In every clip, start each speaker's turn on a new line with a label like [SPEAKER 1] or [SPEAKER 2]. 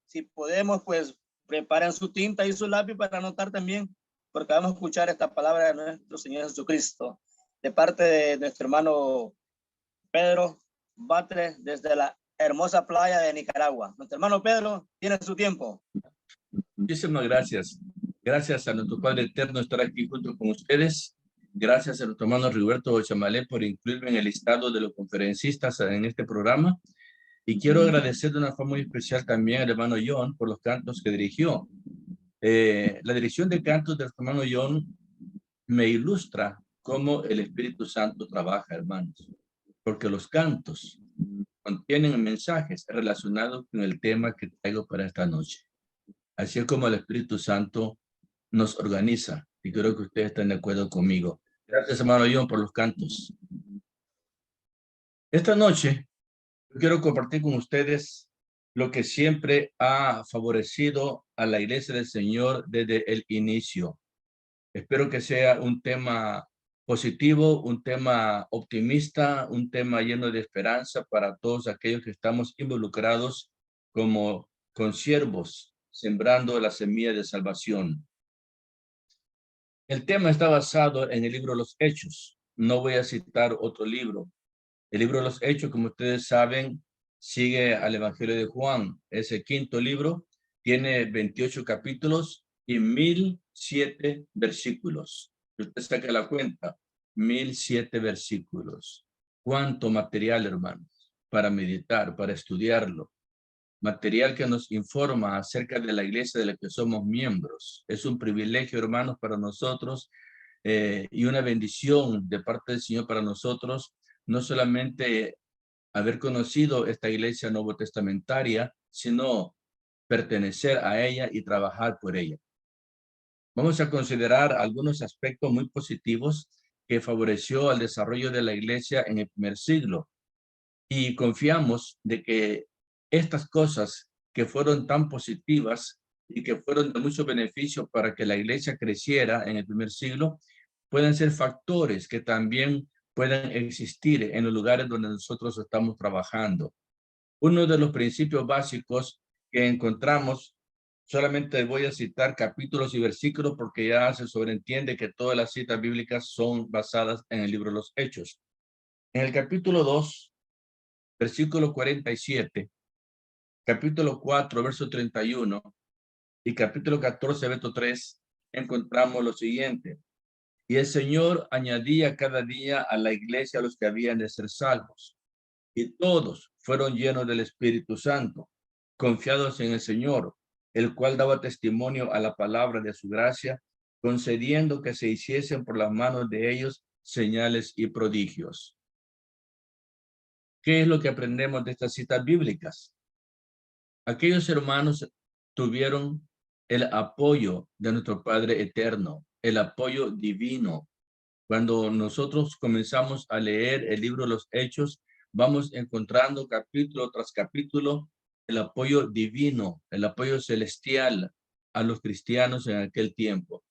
[SPEAKER 1] Si podemos, pues preparen su tinta y su lápiz para anotar también, porque vamos a escuchar esta palabra de nuestro Señor Jesucristo, de parte de nuestro hermano Pedro Batres, desde la hermosa playa de Nicaragua. Nuestro hermano Pedro tiene su tiempo.
[SPEAKER 2] Muchísimas gracias. Gracias a nuestro Padre Eterno estar aquí junto con ustedes. Gracias a nuestro hermano Roberto Chamalé por incluirme en el listado de los conferencistas en este programa. Y quiero agradecer de una forma muy especial también al hermano John por los cantos que dirigió. La dirección de cantos del hermano John me ilustra cómo el Espíritu Santo trabaja, hermanos. Porque los cantos contienen mensajes relacionados con el tema que traigo para esta noche. Así es como el Espíritu Santo nos organiza. Y creo que ustedes están de acuerdo conmigo. Gracias, hermano John, por los cantos. Esta noche quiero compartir con ustedes lo que siempre ha favorecido a la Iglesia del Señor desde el inicio. Espero que sea un tema positivo, un tema optimista, un tema lleno de esperanza para todos aquellos que estamos involucrados como consiervos, sembrando la semilla de salvación. El tema está basado en el libro de los Hechos. No voy a citar otro libro. El libro de los Hechos, como ustedes saben, sigue al Evangelio de Juan. Es el quinto libro, tiene 28 capítulos y 1007 versículos. Usted saca la cuenta, 1007 versículos. ¿Cuánto material, hermanos, para meditar, para estudiarlo? Material que nos informa acerca de la iglesia de la que somos miembros. Es un privilegio, hermanos, para nosotros y una bendición de parte del Señor para nosotros, no solamente haber conocido esta iglesia nuevo testamentaria, sino pertenecer a ella y trabajar por ella. Vamos a considerar algunos aspectos muy positivos que favoreció al desarrollo de la iglesia en el primer siglo. Y confiamos de que estas cosas que fueron tan positivas y que fueron de mucho beneficio para que la iglesia creciera en el primer siglo, pueden ser factores que también puedan existir en los lugares donde nosotros estamos trabajando. Uno de los principios básicos que encontramos, solamente voy a citar capítulos y versículos porque ya se sobreentiende que todas las citas bíblicas son basadas en el libro de los Hechos. En el capítulo 2, versículo 47, capítulo 4, verso 31 y capítulo 14, verso 3, encontramos lo siguiente. Y el Señor añadía cada día a la iglesia a los que habían de ser salvos. Y todos fueron llenos del Espíritu Santo, confiados en el Señor, el cual daba testimonio a la palabra de su gracia, concediendo que se hiciesen por las manos de ellos señales y prodigios. ¿Qué es lo que aprendemos de estas citas bíblicas? Aquellos hermanos tuvieron el apoyo de nuestro Padre Eterno, el apoyo divino. Cuando nosotros comenzamos a leer el libro de los Hechos, vamos encontrando capítulo tras capítulo el apoyo divino, el apoyo celestial a los cristianos en aquel tiempo,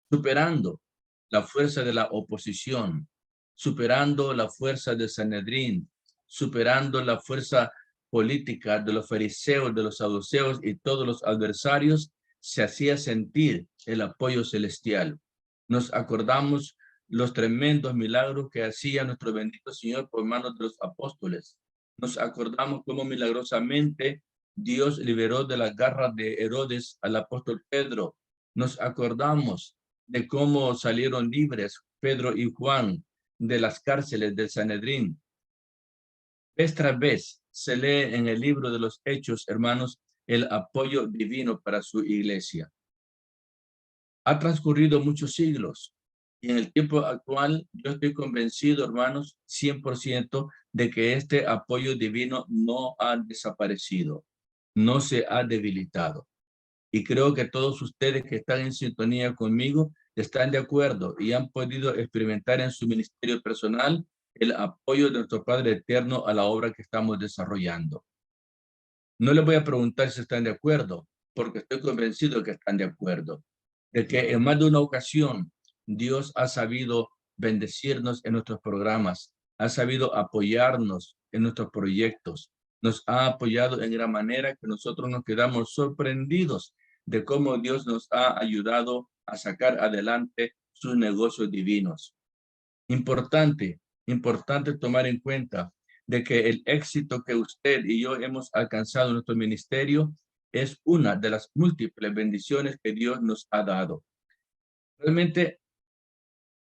[SPEAKER 2] superando la fuerza de la oposición, superando la fuerza de Sanedrín, superando la fuerza política de los fariseos, de los saduceos y todos los adversarios, se hacía sentir el apoyo celestial. Nos acordamos los tremendos milagros que hacía nuestro bendito Señor por manos de los apóstoles. Nos acordamos cómo milagrosamente Dios liberó de las garras de Herodes al apóstol Pedro. Nos acordamos de cómo salieron libres Pedro y Juan de las cárceles del Sanedrín. Vez tras vez se lee en el libro de los Hechos, hermanos, el apoyo divino para su iglesia. Ha transcurrido muchos siglos y en el tiempo actual yo estoy convencido, hermanos, 100% de que este apoyo divino no ha desaparecido, no se ha debilitado. Y creo que todos ustedes que están en sintonía conmigo están de acuerdo y han podido experimentar en su ministerio personal el apoyo de nuestro Padre Eterno a la obra que estamos desarrollando. No les voy a preguntar si están de acuerdo, porque estoy convencido que están de acuerdo, de que en más de una ocasión Dios ha sabido bendecirnos en nuestros programas, ha sabido apoyarnos en nuestros proyectos, nos ha apoyado en gran manera que nosotros nos quedamos sorprendidos de cómo Dios nos ha ayudado a sacar adelante sus negocios divinos. Importante tomar en cuenta de que el éxito que usted y yo hemos alcanzado en nuestro ministerio es una de las múltiples bendiciones que Dios nos ha dado. Realmente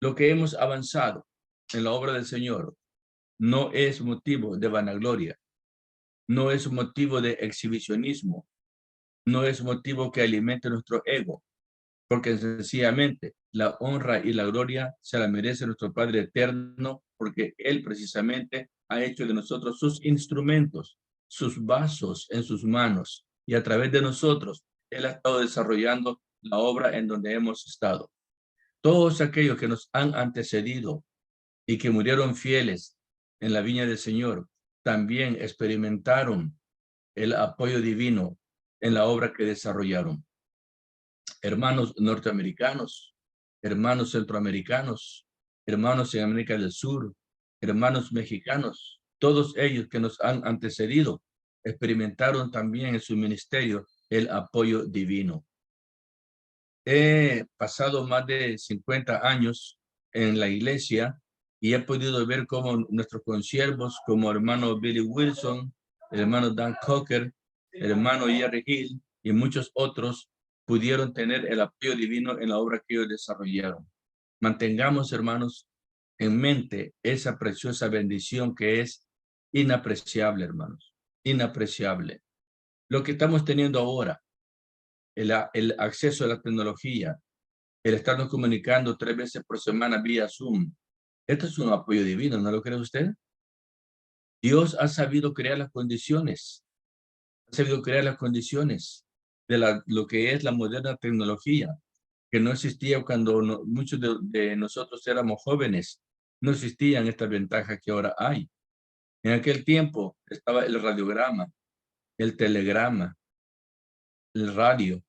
[SPEAKER 2] lo que hemos avanzado en la obra del Señor no es motivo de vanagloria, no es motivo de exhibicionismo, no es motivo que alimente nuestro ego, porque sencillamente la honra y la gloria se la merece nuestro Padre eterno, porque Él precisamente ha hecho de nosotros sus instrumentos, sus vasos en sus manos, y a través de nosotros Él ha estado desarrollando la obra en donde hemos estado. Todos aquellos que nos han antecedido y que murieron fieles en la viña del Señor, también experimentaron el apoyo divino en la obra que desarrollaron. Hermanos norteamericanos, hermanos centroamericanos, hermanos en América del Sur, hermanos mexicanos, todos ellos que nos han antecedido, experimentaron también en su ministerio el apoyo divino. He pasado más de 50 años en la iglesia y he podido ver cómo nuestros consiervos, como hermano Billy Wilson, el hermano Dan Cocker, el hermano Jerry Hill y muchos otros, pudieron tener el apoyo divino en la obra que ellos desarrollaron. Mantengamos, hermanos, en mente esa preciosa bendición que es inapreciable, hermanos, inapreciable. Lo que estamos teniendo ahora, el acceso a la tecnología, el estarnos comunicando 3 veces por semana vía Zoom. Esto es un apoyo divino, ¿no lo cree usted? Dios ha sabido crear las condiciones, de lo que es la moderna tecnología, que no existía cuando muchos de nosotros éramos jóvenes. No existían estas ventajas que ahora hay. En aquel tiempo estaba el radiograma, el telegrama, el radio.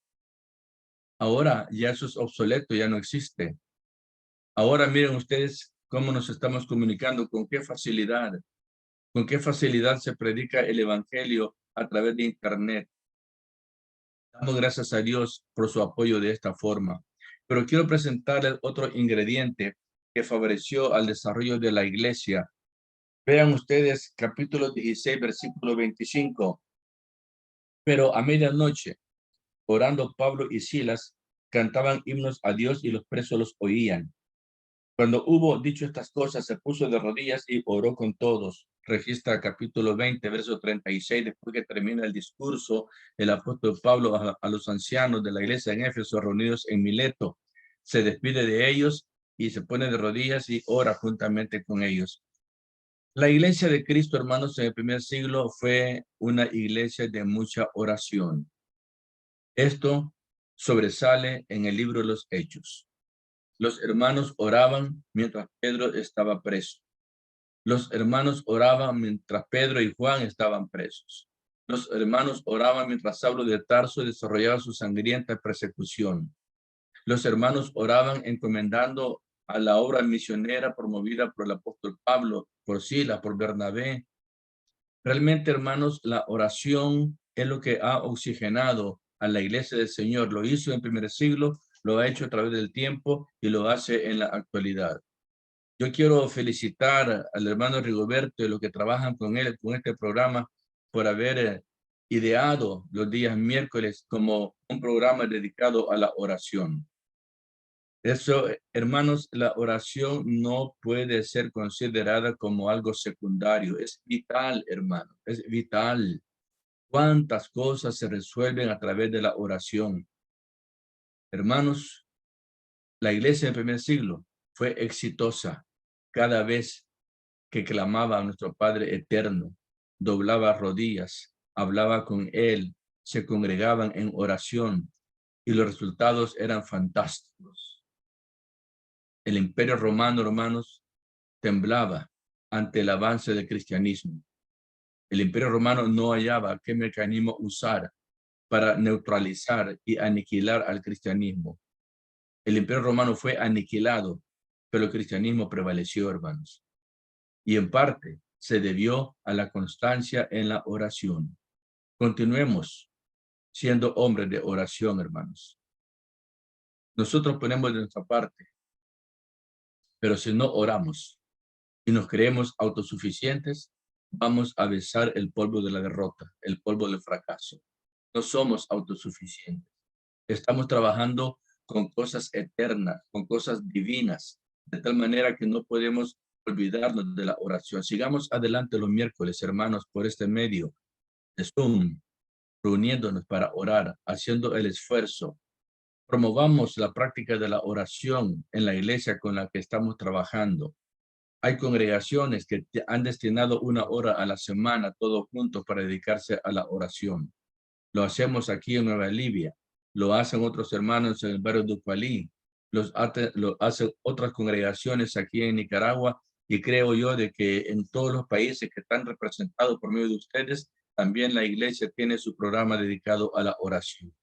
[SPEAKER 2] Ahora ya eso es obsoleto, ya no existe. Ahora miren ustedes cómo nos estamos comunicando, con qué facilidad se predica el evangelio a través de internet. Damos gracias a Dios por su apoyo de esta forma. Pero quiero presentarles otro ingrediente que favoreció al desarrollo de la iglesia. Vean ustedes capítulo 16, versículo 25. Pero a medianoche, orando Pablo y Silas, cantaban himnos a Dios y los presos los oían. Cuando hubo dicho estas cosas, se puso de rodillas y oró con todos. Registra capítulo 20, verso 36, después que termina el discurso, el apóstol Pablo a los ancianos de la iglesia en Éfeso reunidos en Mileto, se despide de ellos y se pone de rodillas y ora juntamente con ellos. La iglesia de Cristo, hermanos, en el primer siglo fue una iglesia de mucha oración. Esto sobresale en el libro de los Hechos. Los hermanos oraban mientras Pedro estaba preso. Los hermanos oraban mientras Pedro y Juan estaban presos. Los hermanos oraban mientras Saulo de Tarso desarrollaba su sangrienta persecución. Los hermanos oraban encomendando a la obra misionera promovida por el apóstol Pablo, por Silas, por Bernabé. Realmente, hermanos, la oración es lo que ha oxigenado a la iglesia del Señor. Lo hizo en el primer siglo, lo ha hecho a través del tiempo y lo hace en la actualidad. Yo quiero felicitar al hermano Rigoberto y los que trabajan con él, con este programa, por haber ideado los días miércoles como un programa dedicado a la oración. Eso, hermanos, la oración no puede ser considerada como algo secundario. Es vital, hermano, es vital. ¿Cuántas cosas se resuelven a través de la oración? Hermanos, la iglesia del primer siglo fue exitosa cada vez que clamaba a nuestro Padre eterno, doblaba rodillas, hablaba con Él, se congregaban en oración y los resultados eran fantásticos. El imperio romano, hermanos, temblaba ante el avance del cristianismo. El imperio romano no hallaba qué mecanismo usar para neutralizar y aniquilar al cristianismo. El imperio romano fue aniquilado, pero el cristianismo prevaleció, hermanos. Y en parte se debió a la constancia en la oración. Continuemos siendo hombres de oración, hermanos. Nosotros ponemos de nuestra parte, pero si no oramos y nos creemos autosuficientes, vamos a besar el polvo de la derrota, el polvo del fracaso. No somos autosuficientes. Estamos trabajando con cosas eternas, con cosas divinas, de tal manera que no podemos olvidarnos de la oración. Sigamos adelante los miércoles, hermanos, por este medio de Zoom, reuniéndonos para orar, haciendo el esfuerzo. Promovamos la práctica de la oración en la iglesia con la que estamos trabajando. Hay congregaciones que han destinado 1 hora a la semana todos juntos para dedicarse a la oración. Lo hacemos aquí en Nueva Libia, lo hacen otros hermanos en el barrio de Ucalí, lo hacen otras congregaciones aquí en Nicaragua, y creo yo de que en todos los países que están representados por medio de ustedes, también la iglesia tiene su programa dedicado a la oración.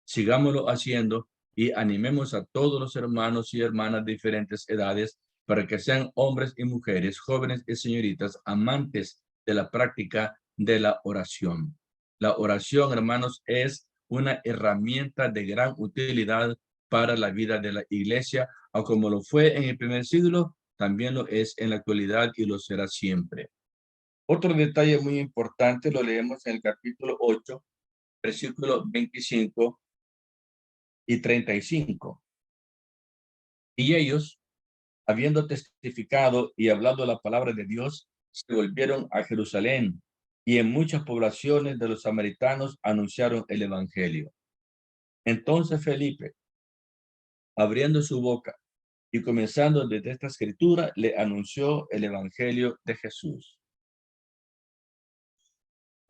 [SPEAKER 2] Sigámoslo haciendo y animemos a todos los hermanos y hermanas de diferentes edades para que sean hombres y mujeres, jóvenes y señoritas, amantes de la práctica de la oración. La oración, hermanos, es una herramienta de gran utilidad para la vida de la iglesia, o como lo fue en el primer siglo, también lo es en la actualidad y lo será siempre. Otro detalle muy importante lo leemos en el capítulo 8, versículo 25 y 35. Y ellos, habiendo testificado y hablado la palabra de Dios, se volvieron a Jerusalén, y en muchas poblaciones de los samaritanos anunciaron el evangelio. Entonces Felipe, abriendo su boca y comenzando desde esta escritura, le anunció el evangelio de Jesús.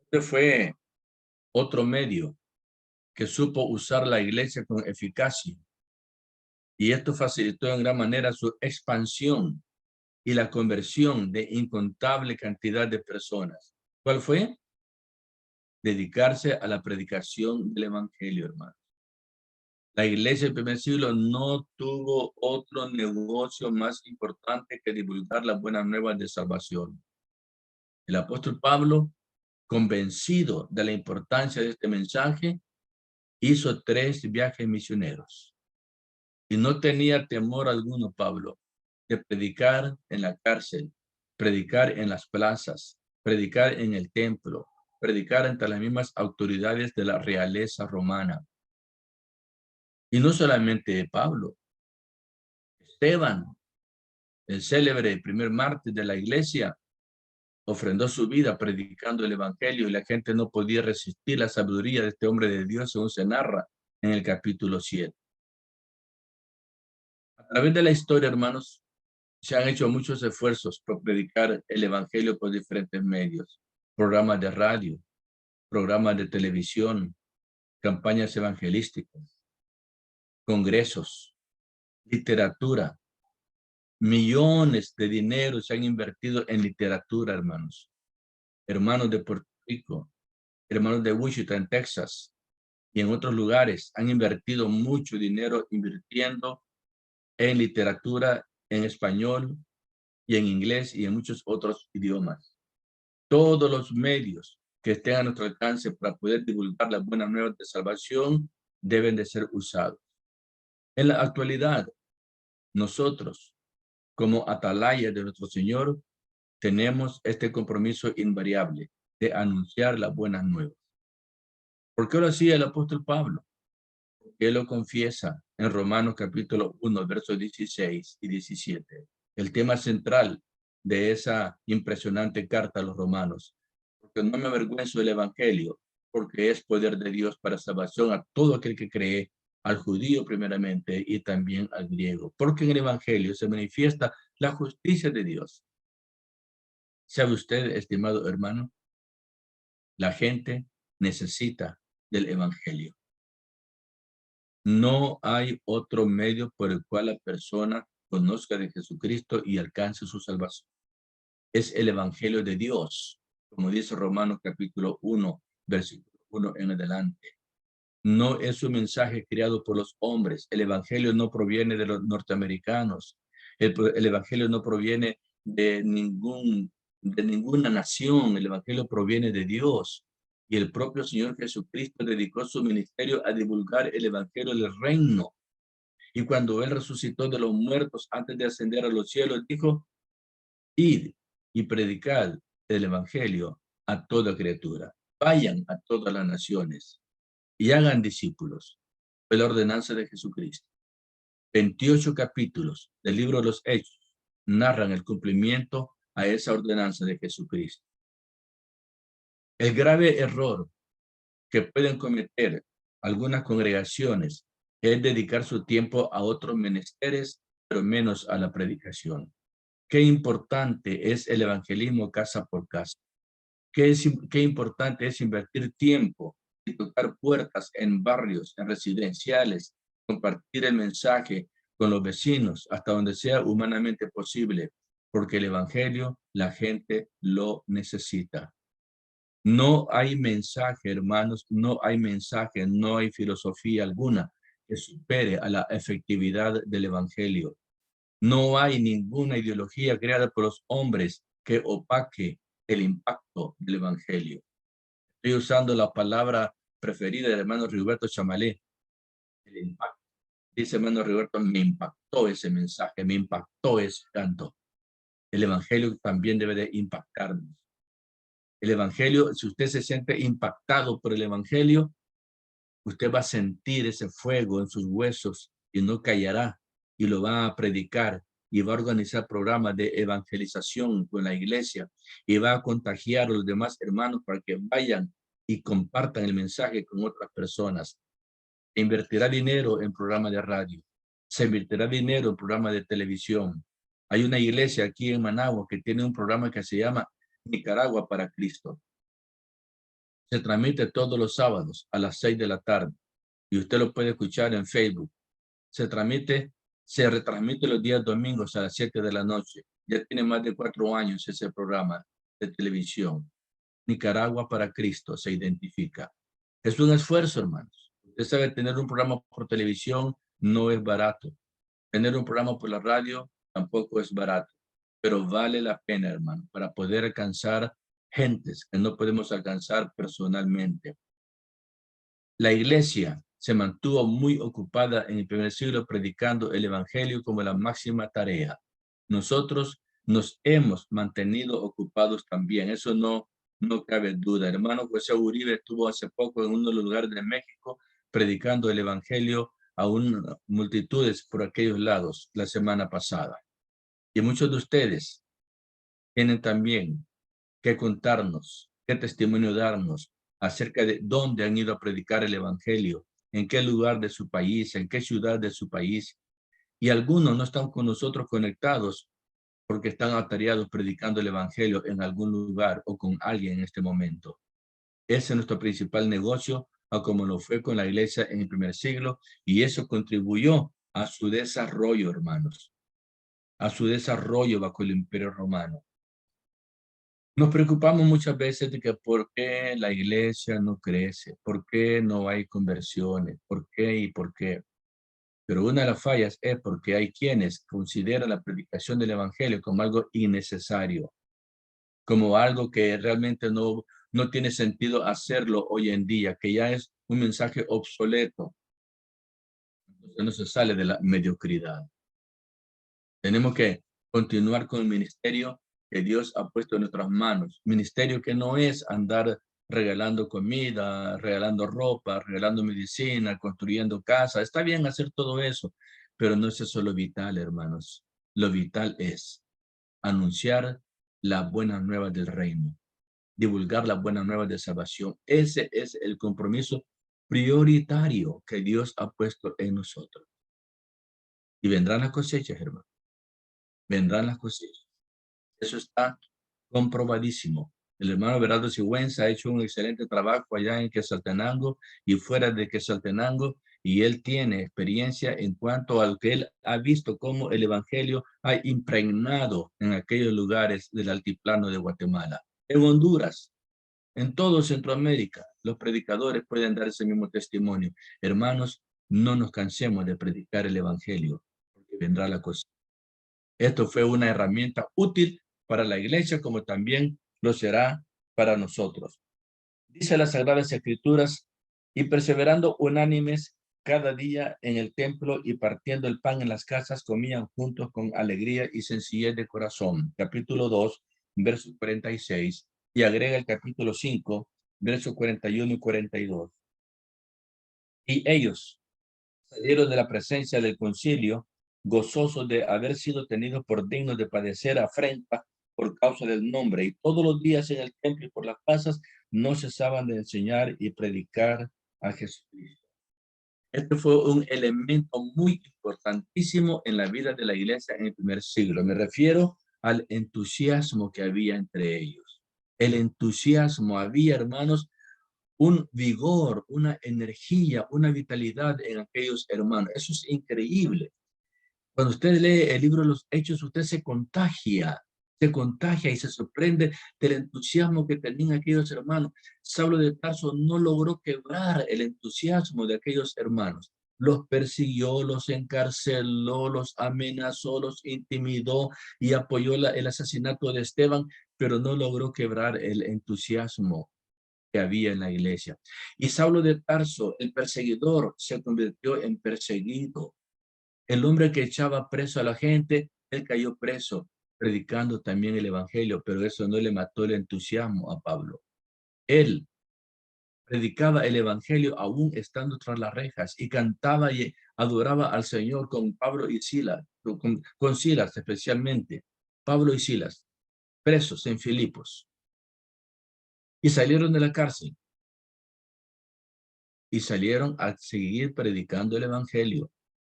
[SPEAKER 2] Este fue otro medio que supo usar la iglesia con eficacia, y esto facilitó en gran manera su expansión y la conversión de incontable cantidad de personas. ¿Cuál fue? Dedicarse a la predicación del evangelio, hermano. La iglesia del primer siglo no tuvo otro negocio más importante que divulgar las buenas nuevas de salvación. El apóstol Pablo, convencido de la importancia de este mensaje, hizo 3 viajes misioneros. Y no tenía temor alguno, Pablo, de predicar en la cárcel, predicar en las plazas, predicar en el templo, predicar ante las mismas autoridades de la realeza romana. Y no solamente Pablo, Esteban, el célebre primer mártir de la iglesia, ofrendó su vida predicando el evangelio, y la gente no podía resistir la sabiduría de este hombre de Dios, según se narra en el capítulo 7. A través de la historia, hermanos, se han hecho muchos esfuerzos por predicar el evangelio por diferentes medios, programas de radio, programas de televisión, campañas evangelísticas, congresos, literatura. Millones de dinero se han invertido en literatura, hermanos. Hermanos de Puerto Rico, hermanos de Wichita, en Texas, y en otros lugares han invertido mucho dinero invirtiendo en literatura en español y en inglés y en muchos otros idiomas. Todos los medios que estén a nuestro alcance para poder divulgar las buenas nuevas de salvación deben de ser usados. En la actualidad, nosotros, como atalaya de nuestro Señor, tenemos este compromiso invariable de anunciar las buenas nuevas. ¿Por qué lo hacía el apóstol Pablo? Porque él lo confiesa en Romanos capítulo 1, versos 16 y 17. El tema central de esa impresionante carta a los romanos. Porque no me avergüenzo del evangelio, porque es poder de Dios para salvación a todo aquel que cree, al judío primeramente y también al griego. Porque en el evangelio se manifiesta la justicia de Dios. ¿Sabe usted, estimado hermano? La gente necesita del evangelio. No hay otro medio por el cual la persona conozca de Jesucristo y alcance su salvación. Es el evangelio de Dios, como dice Romanos capítulo 1, versículo 1 en adelante. No es un mensaje creado por los hombres. El evangelio no proviene de los norteamericanos. El evangelio no proviene de ningún de ninguna nación. El evangelio proviene de Dios. Y el propio Señor Jesucristo dedicó su ministerio a divulgar el evangelio del reino. Y cuando él resucitó de los muertos antes de ascender a los cielos, dijo, id y predicad el evangelio a toda criatura. Vayan a todas las naciones y hagan discípulos. Fue la ordenanza de Jesucristo. 28 capítulos del libro de los Hechos narran el cumplimiento a esa ordenanza de Jesucristo. El grave error que pueden cometer algunas congregaciones es dedicar su tiempo a otros menesteres, pero menos a la predicación. Qué importante es el evangelismo casa por casa. Qué importante es invertir tiempo y tocar puertas en barrios, en residenciales, compartir el mensaje con los vecinos hasta donde sea humanamente posible, porque el evangelio la gente lo necesita. No hay mensaje, hermanos, no hay mensaje, no hay filosofía alguna que supere a la efectividad del evangelio. No hay ninguna ideología creada por los hombres que opaque el impacto del evangelio. Estoy usando la palabra preferida del hermano Rigoberto Chamalé, el impacto. Dice hermano Rigoberto, me impactó ese mensaje, me impactó ese canto. El evangelio también debe de impactarnos. El evangelio, si usted se siente impactado por el evangelio, usted va a sentir ese fuego en sus huesos y no callará y lo va a predicar y va a organizar programas de evangelización con la iglesia y va a contagiar a los demás hermanos para que vayan y compartan el mensaje con otras personas. Se invertirá dinero en programas de radio, se invertirá dinero en programas de televisión. Hay una iglesia aquí en Managua que tiene un programa que se llama Nicaragua para Cristo. Se transmite todos los sábados a las 6 de la tarde y usted lo puede escuchar en Facebook. Se retransmite los días domingos a las 7 de la noche. Ya tiene más de 4 años ese programa de televisión. Nicaragua para Cristo se identifica. Es un esfuerzo, hermanos. Usted sabe, tener un programa por televisión no es barato. Tener un programa por la radio tampoco es barato, pero vale la pena, hermano, para poder alcanzar gentes que no podemos alcanzar personalmente. La iglesia se mantuvo muy ocupada en el primer siglo predicando el evangelio como la máxima tarea. Nosotros nos hemos mantenido ocupados también, eso no cabe duda. Hermano José Uribe estuvo hace poco en uno de los lugares de México predicando el evangelio a multitudes por aquellos lados la semana pasada. Y muchos de ustedes tienen también que contarnos, qué testimonio darnos acerca de dónde han ido a predicar el evangelio, en qué lugar de su país, en qué ciudad de su país. Y algunos no están con nosotros conectados porque están atareados predicando el evangelio en algún lugar o con alguien en este momento. Ese es nuestro principal negocio, a como lo fue con la iglesia en el primer siglo, y eso contribuyó a su desarrollo, hermanos, a su desarrollo bajo el Imperio Romano. Nos preocupamos muchas veces de que por qué la iglesia no crece, por qué no hay conversiones, por qué y por qué. Pero una de las fallas es porque hay quienes consideran la predicación del evangelio como algo innecesario, como algo que realmente no tiene sentido hacerlo hoy en día, que ya es un mensaje obsoleto. Entonces no se sale de la mediocridad. Tenemos que continuar con el ministerio que Dios ha puesto en nuestras manos. Ministerio que no es andar regalando comida, regalando ropa, regalando medicina, construyendo casa. Está bien hacer todo eso, pero no es eso lo vital, hermanos. Lo vital es anunciar las buenas nuevas del reino, divulgar las buenas nuevas de salvación. Ese es el compromiso prioritario que Dios ha puesto en nosotros. Y vendrán las cosechas, hermanos. Vendrán las cosechas. Eso está comprobadísimo. El hermano Berardo Sigüenza ha hecho un excelente trabajo allá en Quetzaltenango y fuera de Quetzaltenango, y él tiene experiencia en cuanto a lo que él ha visto cómo el evangelio ha impregnado en aquellos lugares del altiplano de Guatemala. En Honduras, en todo Centroamérica, los predicadores pueden dar ese mismo testimonio. Hermanos, no nos cansemos de predicar el evangelio, porque vendrá la cosa. Esto fue una herramienta útil para la iglesia como también lo será para nosotros. Dice las Sagradas Escrituras, y perseverando unánimes cada día en el templo y partiendo el pan en las casas, comían juntos con alegría y sencillez de corazón. Capítulo 2, versos 46, y agrega el capítulo 5, versos 41 y 42. Y ellos salieron de la presencia del concilio, gozosos de haber sido tenidos por dignos de padecer afrenta por causa del nombre, y todos los días en el templo y por las casas no cesaban de enseñar y predicar a Jesucristo. Este fue un elemento muy importantísimo en la vida de la iglesia en el primer siglo. Me refiero al entusiasmo que había entre ellos. El entusiasmo, había, hermanos, un vigor, una energía, una vitalidad en aquellos hermanos. Eso es increíble. Cuando usted lee el libro de los Hechos, usted se contagia y se sorprende del entusiasmo que tenían aquellos hermanos. Saulo de Tarso no logró quebrar el entusiasmo de aquellos hermanos. Los persiguió, los encarceló, los amenazó, los intimidó y apoyó el asesinato de Esteban, pero no logró quebrar el entusiasmo que había en la iglesia. Y Saulo de Tarso, el perseguidor, se convirtió en perseguido. El hombre que echaba preso a la gente, él cayó preso, predicando también el evangelio, pero eso no le mató el entusiasmo a Pablo. Él predicaba el evangelio aún estando tras las rejas y cantaba y adoraba al Señor con Pablo y Silas, con Silas especialmente, Pablo y Silas, presos en Filipos. Y salieron de la cárcel y salieron a seguir predicando el evangelio.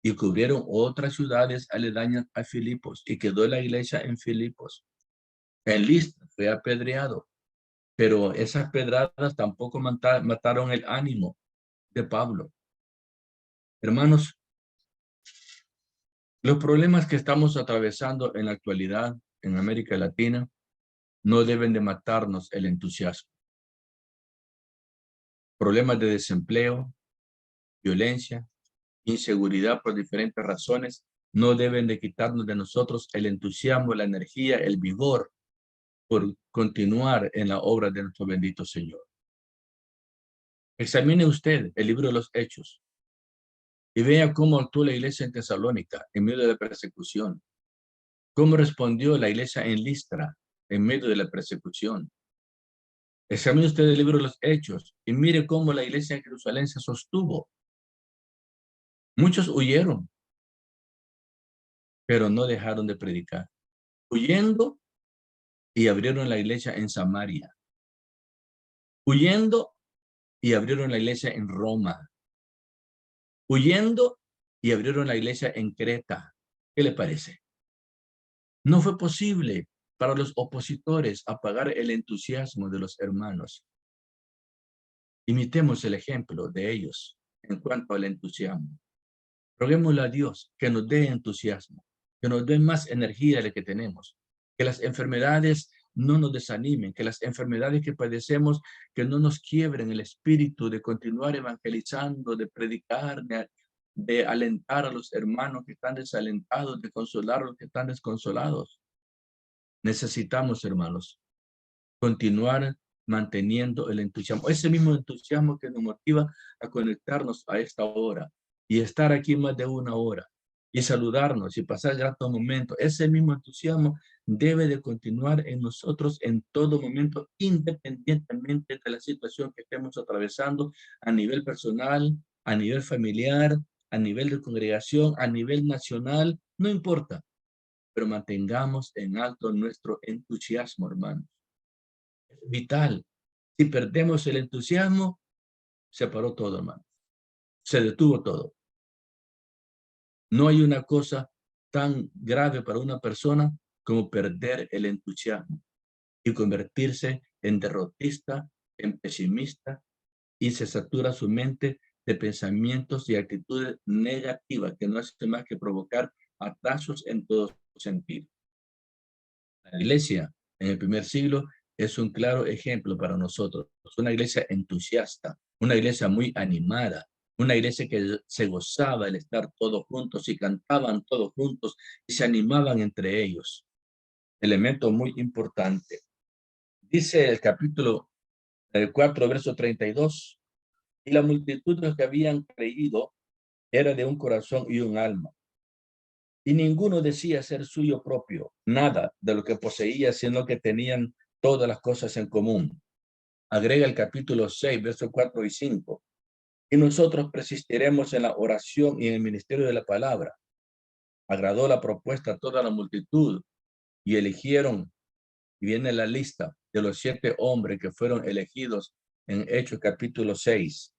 [SPEAKER 2] Y cubrieron otras ciudades aledañas a Filipos, y quedó la iglesia en Filipos. En Listra fue apedreado, pero esas pedradas tampoco mataron el ánimo de Pablo. Hermanos, los problemas que estamos atravesando en la actualidad en América Latina no deben de matarnos el entusiasmo. Problemas de desempleo, violencia, inseguridad por diferentes razones no deben de quitarnos de nosotros el entusiasmo, la energía, el vigor por continuar en la obra de nuestro bendito Señor. Examine usted el libro de los Hechos y vea cómo actuó la iglesia en Tesalónica en medio de la persecución. Cómo respondió la iglesia en Listra en medio de la persecución. Examine usted el libro de los Hechos y mire cómo la iglesia en Jerusalén se sostuvo. Muchos huyeron, pero no dejaron de predicar. Huyendo y abrieron la iglesia en Samaria. Huyendo y abrieron la iglesia en Roma. Huyendo y abrieron la iglesia en Creta. ¿Qué le parece? No fue posible para los opositores apagar el entusiasmo de los hermanos. Imitemos el ejemplo de ellos en cuanto al entusiasmo. Roguémosle a Dios que nos dé entusiasmo, que nos dé más energía de la que tenemos, que las enfermedades no nos desanimen, que las enfermedades que padecemos, que no nos quiebren el espíritu de continuar evangelizando, de predicar, de alentar a los hermanos que están desalentados, de consolar a los que están desconsolados. Necesitamos, hermanos, continuar manteniendo el entusiasmo, ese mismo entusiasmo que nos motiva a conectarnos a esta hora y estar aquí más de una hora y saludarnos y pasar gratos momentos. Ese mismo entusiasmo debe de continuar en nosotros en todo momento, independientemente de la situación que estemos atravesando a nivel personal, a nivel familiar, a nivel de congregación, a nivel nacional, no importa, pero mantengamos en alto nuestro entusiasmo, hermanos. Es vital. Si perdemos el entusiasmo, se paró todo, hermano. Se detuvo todo. No hay una cosa tan grave para una persona como perder el entusiasmo y convertirse en derrotista, en pesimista, y se satura su mente de pensamientos y actitudes negativas que no hacen más que provocar atrasos en todo sentido. La iglesia en el primer siglo es un claro ejemplo para nosotros. Una iglesia entusiasta, una iglesia muy animada, una iglesia que se gozaba el estar todos juntos y cantaban todos juntos y se animaban entre ellos. elemento muy importante. Dice el capítulo 4, verso 32, y la multitud de los que habían creído era de un corazón y un alma. Y ninguno decía ser suyo propio, nada de lo que poseía, sino que tenían todas las cosas en común. Agrega el capítulo 6, versos 4 y 5. Y nosotros persistiremos en la oración y en el ministerio de la palabra. Agradó la propuesta a toda la multitud y eligieron, y viene la lista de los 7 hombres que fueron elegidos en Hechos capítulo 6.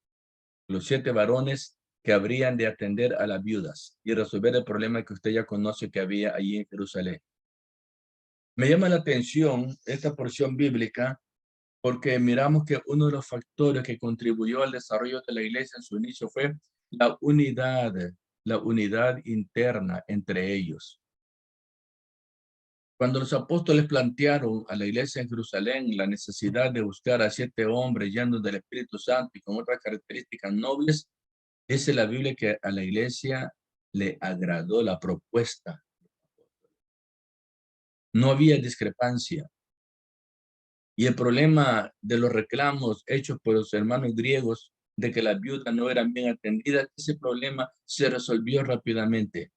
[SPEAKER 2] Los 7 varones que habrían de atender a las viudas y resolver el problema que usted ya conoce que había allí en Jerusalén. Me llama la atención esta porción bíblica porque miramos que uno de los factores que contribuyó al desarrollo de la iglesia en su inicio fue la unidad interna entre ellos. Cuando los apóstoles plantearon a la iglesia en Jerusalén la necesidad de buscar a 7 hombres llenos del Espíritu Santo y con otras características nobles, dice la Biblia que a la iglesia le agradó la propuesta. No había discrepancia. Y el problema de los reclamos hechos por los hermanos griegos de que las viudas no eran bien atendidas, ese problema se resolvió rápidamente.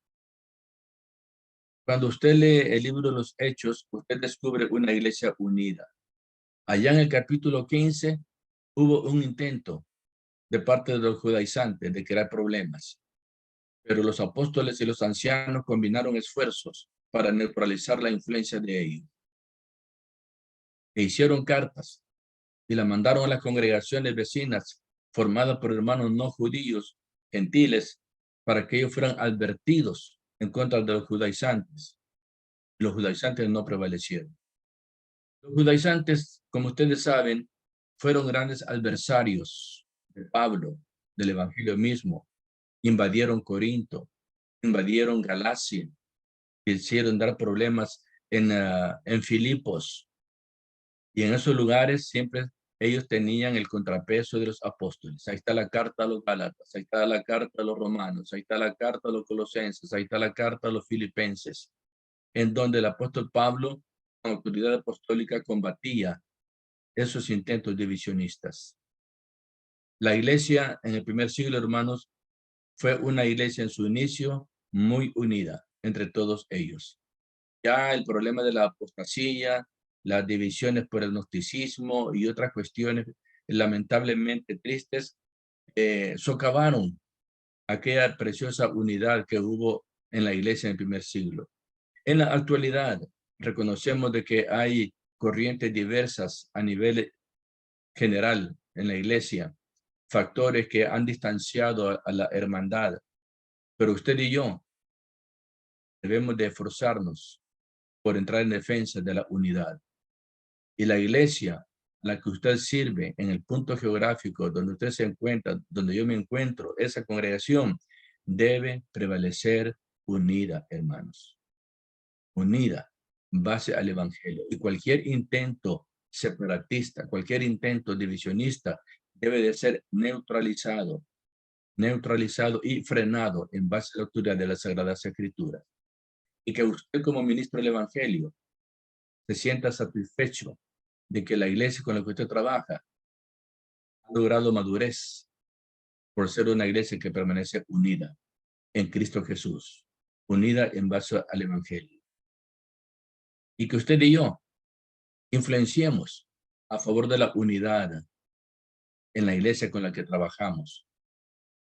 [SPEAKER 2] Cuando usted lee el libro de los Hechos, usted descubre una iglesia unida. Allá en el capítulo 15 hubo un intento de parte de los judaizantes de crear problemas, pero los apóstoles y los ancianos combinaron esfuerzos para neutralizar la influencia de ellos. E hicieron cartas y la mandaron a las congregaciones vecinas formadas por hermanos no judíos, gentiles, para que ellos fueran advertidos en contra de los judaizantes. Los judaizantes no prevalecieron. Los judaizantes, como ustedes saben, fueron grandes adversarios de Pablo, del evangelio mismo. Invadieron Corinto, invadieron Galacia, hicieron dar problemas en Filipos. Y en esos lugares siempre ellos tenían el contrapeso de los apóstoles. Ahí está la carta a los Gálatas, ahí está la carta a los romanos, ahí está la carta a los colosenses, ahí está la carta a los filipenses, en donde el apóstol Pablo, con autoridad apostólica, combatía esos intentos divisionistas. La iglesia en el primer siglo, hermanos, fue una iglesia en su inicio muy unida entre todos ellos. Ya el problema de la apostasía, las divisiones por el gnosticismo y otras cuestiones lamentablemente tristes, socavaron aquella preciosa unidad que hubo en la iglesia en el primer siglo. En la actualidad, reconocemos de que hay corrientes diversas a nivel general en la iglesia, factores que han distanciado a la hermandad, pero usted y yo debemos de esforzarnos por entrar en defensa de la unidad. Y la iglesia a la que usted sirve en el punto geográfico donde usted se encuentra, donde yo me encuentro, esa congregación debe prevalecer unida, hermanos. Unida, en base al evangelio. Y cualquier intento separatista, cualquier intento divisionista debe de ser neutralizado y frenado en base a la autoridad de las Sagradas Escrituras. Y que usted como ministro del evangelio se sienta satisfecho de que la iglesia con la que usted trabaja ha logrado madurez por ser una iglesia que permanece unida en Cristo Jesús, unida en base al evangelio. Y que usted y yo influenciemos a favor de la unidad en la iglesia con la que trabajamos,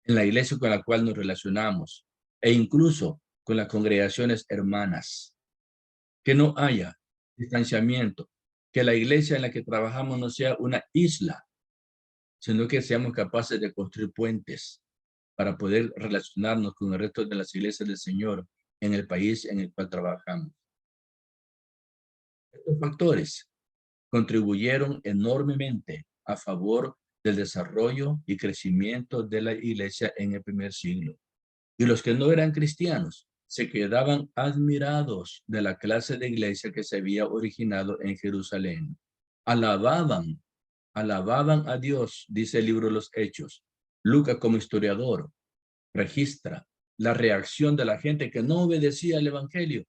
[SPEAKER 2] en la iglesia con la cual nos relacionamos e incluso con las congregaciones hermanas. Que no haya distanciamiento, que la iglesia en la que trabajamos no sea una isla, sino que seamos capaces de construir puentes para poder relacionarnos con el resto de las iglesias del Señor en el país en el cual trabajamos. Estos factores contribuyeron enormemente a favor del desarrollo y crecimiento de la iglesia en el primer siglo. Y los que no eran cristianos se quedaban admirados de la clase de iglesia que se había originado en Jerusalén. Alababan a Dios, dice el libro de los Hechos. Lucas, como historiador, registra la reacción de la gente que no obedecía al evangelio.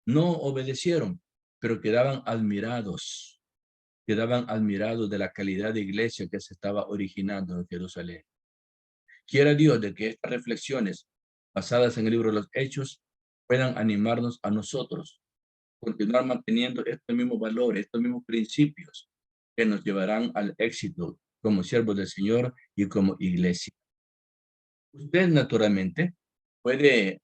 [SPEAKER 2] No obedecieron, pero quedaban admirados de la calidad de iglesia que se estaba originando en Jerusalén. Quiera Dios de que estas reflexiones basadas en el libro de los Hechos puedan animarnos a nosotros, continuar manteniendo estos mismos valores, estos mismos principios que nos llevarán al éxito como siervos del Señor y como iglesia. Usted naturalmente puede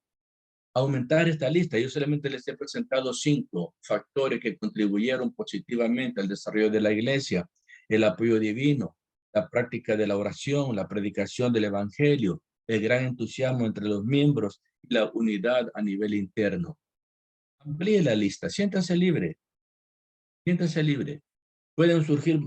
[SPEAKER 2] aumentar esta lista. Yo solamente les he presentado 5 factores que contribuyeron positivamente al desarrollo de la iglesia: el apoyo divino, la práctica de la oración, la predicación del evangelio, el gran entusiasmo entre los miembros y la unidad a nivel interno. Amplíe la lista, siéntase libre, siéntase libre. Pueden surgir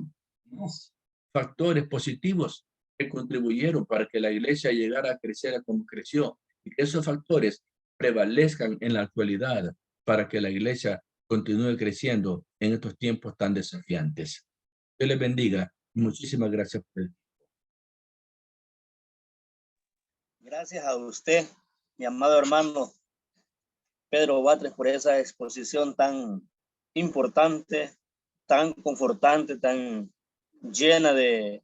[SPEAKER 2] más factores positivos que contribuyeron para que la iglesia llegara a crecer como creció, y que esos factores prevalezcan en la actualidad para que la iglesia continúe creciendo en estos tiempos tan desafiantes. Dios les bendiga. Muchísimas gracias por el tiempo.
[SPEAKER 1] Gracias a usted, mi amado hermano Pedro Batres, por esa exposición tan importante, tan confortante, tan llena de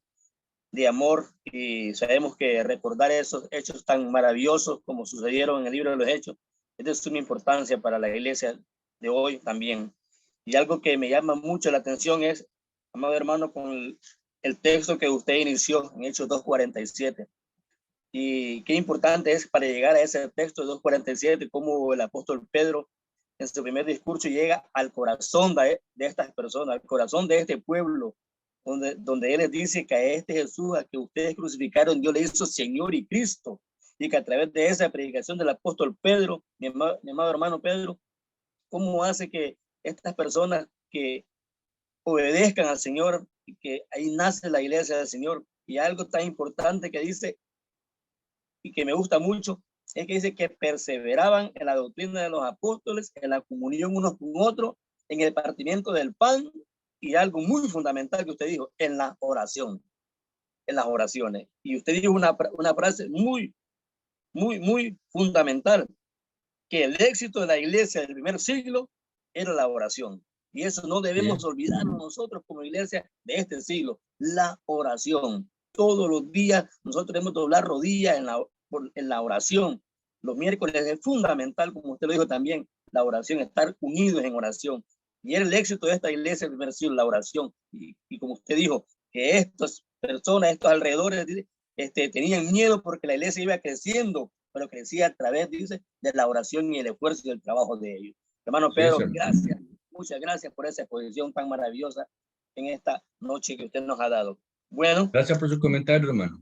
[SPEAKER 1] amor. Y sabemos que recordar esos hechos tan maravillosos como sucedieron en el libro de los Hechos es de suma importancia para la iglesia de hoy también. Y algo que me llama mucho la atención es, amado hermano, con el texto que usted inició en Hechos 2:47. Y qué importante es para llegar a ese texto de 2:47, como el apóstol Pedro en su primer discurso llega al corazón de estas personas, al corazón de este pueblo, donde él les dice que a este Jesús a que ustedes crucificaron, Dios le hizo Señor y Cristo, y que a través de esa predicación del apóstol Pedro, mi amado hermano Pedro, cómo hace que estas personas que obedezcan al Señor, y que ahí nace la iglesia del Señor. Y algo tan importante que dice, y que me gusta mucho, es que dice que perseveraban en la doctrina de los apóstoles, en la comunión unos con otros, en el partimiento del pan, y algo muy fundamental que usted dijo, en la oración, en las oraciones. Y usted dijo una frase muy, muy, muy fundamental, que el éxito de la iglesia del primer siglo era la oración. Y eso no debemos olvidarnos nosotros como iglesia de este siglo, la oración. Todos los días nosotros debemos doblar rodillas en la oración. Los miércoles es fundamental, como usted lo dijo también, la oración, estar unidos en oración. Y era el éxito de esta iglesia del primer siglo, la oración. Y como usted dijo, que estas personas, estos alrededores, tenían miedo porque la iglesia iba creciendo, pero crecía a través, dice, de la oración y el esfuerzo y el trabajo de ellos. Hermano Pedro, gracias, muchas gracias por esa exposición tan maravillosa en esta noche que usted nos ha dado. Bueno.
[SPEAKER 2] Gracias por su comentario, hermano.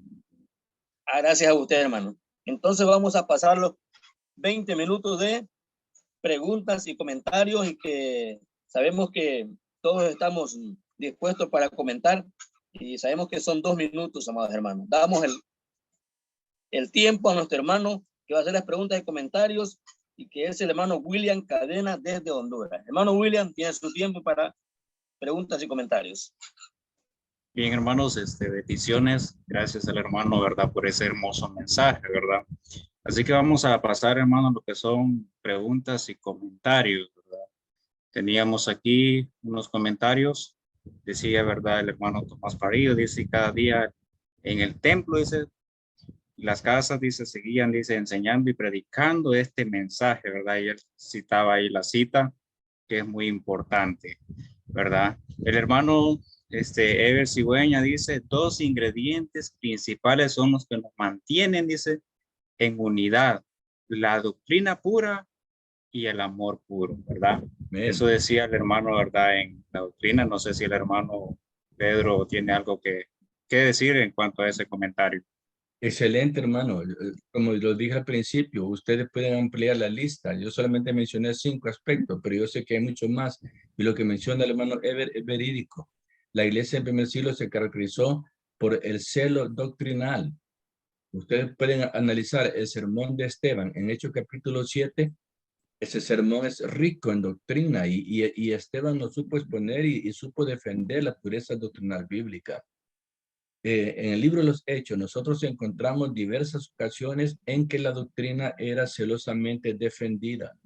[SPEAKER 1] Gracias a usted, hermano. Entonces vamos a pasar los 20 minutos de preguntas y comentarios, y que sabemos que todos estamos dispuestos para comentar, y sabemos que son 2 minutos, amados hermanos. Damos el tiempo a nuestro hermano que va a hacer las preguntas y comentarios, y que es el hermano William Cadena desde Honduras. Hermano William, tiene su tiempo para preguntas y comentarios.
[SPEAKER 3] Bien, hermanos, bendiciones. Gracias al hermano, ¿verdad?, por ese hermoso mensaje, ¿verdad? Así que vamos a pasar, hermano, lo que son preguntas y comentarios, ¿verdad? Teníamos aquí unos comentarios. Decía, ¿verdad?, el hermano Tomás Parillo, dice, cada día en el templo, dice, las casas, dice, seguían, dice, enseñando y predicando este mensaje, ¿verdad? Y él citaba ahí la cita, que es muy importante, ¿verdad? El hermano Ever Cigüeña dice, 2 ingredientes principales son los que nos mantienen, dice, en unidad: la doctrina pura y el amor puro, ¿verdad? Bien. Eso decía el hermano, ¿verdad?, en la doctrina. No sé si el hermano Pedro tiene algo que decir en cuanto a ese comentario.
[SPEAKER 2] Excelente, hermano. Como lo dije al principio, ustedes pueden ampliar la lista. Yo solamente mencioné 5 aspectos, pero yo sé que hay mucho más. Y lo que menciona el hermano Ever es verídico. La iglesia del primer siglo se caracterizó por el celo doctrinal. Ustedes pueden analizar el sermón de Esteban en Hechos capítulo 7. Ese sermón es rico en doctrina, y Esteban lo supo exponer y supo defender la pureza doctrinal bíblica. En el libro de los Hechos, nosotros encontramos diversas ocasiones en que la doctrina era celosamente defendida.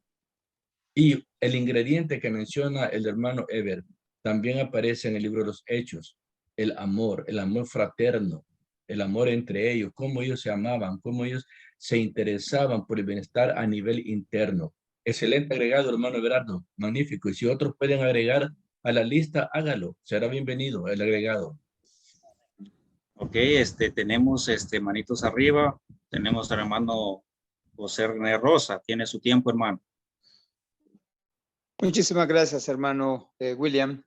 [SPEAKER 2] Y el ingrediente que menciona el hermano Eber también aparece en el libro de los Hechos. El amor fraterno, el amor entre ellos, cómo ellos se amaban, cómo ellos se interesaban por el bienestar a nivel interno. Excelente agregado, hermano Everardo, magnífico. Y si otros pueden agregar a la lista, hágalo. Será bienvenido el agregado.
[SPEAKER 3] Ok, tenemos manitos arriba. Tenemos al hermano José René Rosa. Tiene su tiempo, hermano.
[SPEAKER 4] Muchísimas gracias, hermano William.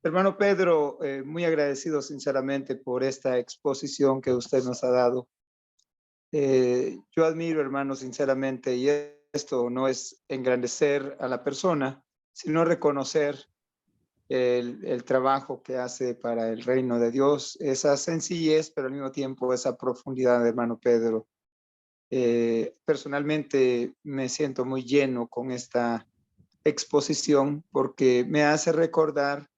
[SPEAKER 4] Hermano Pedro, muy agradecido sinceramente por esta exposición que usted nos ha dado. Yo admiro, hermano, sinceramente, y esto no es engrandecer a la persona, sino reconocer el trabajo que hace para el reino de Dios, esa sencillez, pero al mismo tiempo esa profundidad, hermano Pedro. Personalmente me siento muy lleno con esta exposición porque me hace recordar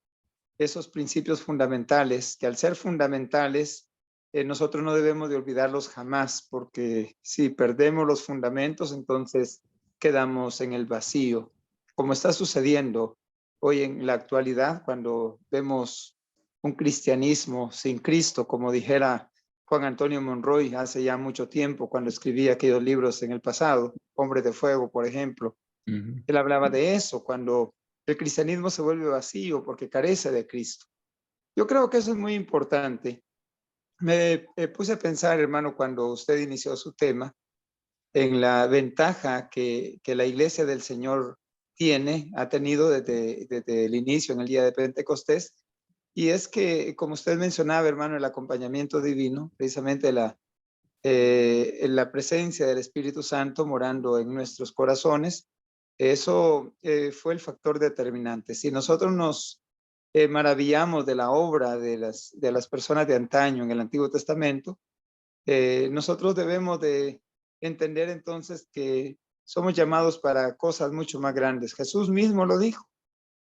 [SPEAKER 4] esos principios fundamentales que al ser fundamentales nosotros no debemos de olvidarlos jamás, porque si perdemos los fundamentos entonces quedamos en el vacío, como está sucediendo hoy en la actualidad cuando vemos un cristianismo sin Cristo, como dijera Juan Antonio Monroy hace ya mucho tiempo cuando escribía aquellos libros en el pasado, Hombre de Fuego, por ejemplo. Él hablaba de eso, cuando el cristianismo se vuelve vacío porque carece de Cristo. Yo creo que eso es muy importante. Me puse a pensar, hermano, cuando usted inició su tema, en la ventaja que la iglesia del Señor ha tenido desde el inicio, en el día de Pentecostés, y es que, como usted mencionaba, hermano, el acompañamiento divino, precisamente la presencia del Espíritu Santo morando en nuestros corazones, eso fue el factor determinante. Si nosotros nos maravillamos de la obra de las personas de antaño en el Antiguo Testamento, nosotros debemos de entender entonces que somos llamados para cosas mucho más grandes. Jesús mismo lo dijo,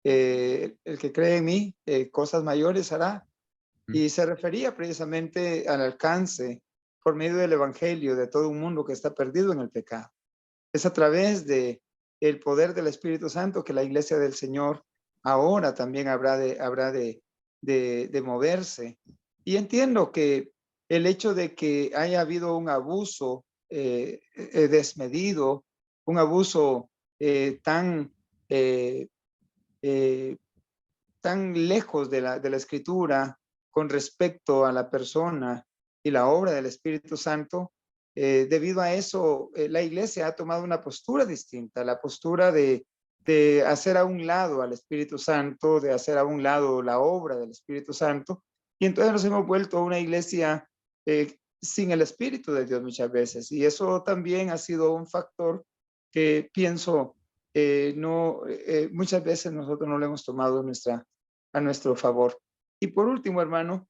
[SPEAKER 4] el que cree en mí, cosas mayores hará. Y se refería precisamente al alcance por medio del Evangelio de todo un mundo que está perdido en el pecado. Es a través de el poder del Espíritu Santo que la iglesia del Señor ahora también habrá de moverse. Y entiendo que el hecho de que haya habido un abuso desmedido, un abuso tan lejos de la Escritura con respecto a la persona y la obra del Espíritu Santo, debido a eso, la iglesia ha tomado una postura distinta, la postura de hacer a un lado al Espíritu Santo, de hacer a un lado la obra del Espíritu Santo, y entonces nos hemos vuelto una iglesia sin el Espíritu de Dios muchas veces, y eso también ha sido un factor que pienso muchas veces nosotros no lo hemos tomado a nuestro favor. Y por último, hermano,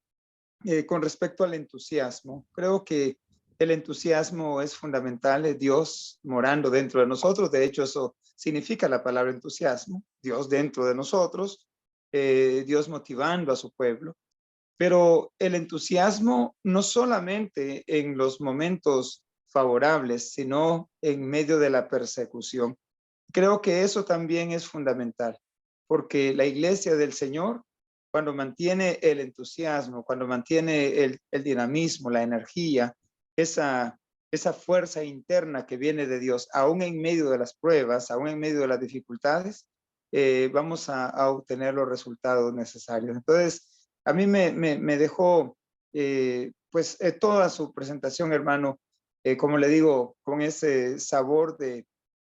[SPEAKER 4] con respecto al entusiasmo, creo que el entusiasmo es fundamental, es Dios morando dentro de nosotros. De hecho, eso significa la palabra entusiasmo, Dios dentro de nosotros, Dios motivando a su pueblo. Pero el entusiasmo no solamente en los momentos favorables, sino en medio de la persecución. Creo que eso también es fundamental, porque la iglesia del Señor, cuando mantiene el entusiasmo, cuando mantiene el dinamismo, la energía, esa fuerza interna que viene de Dios, aún en medio de las pruebas, aún en medio de las dificultades, vamos a obtener los resultados necesarios. Entonces, a mí me dejó toda su presentación, hermano, como le digo, con ese sabor de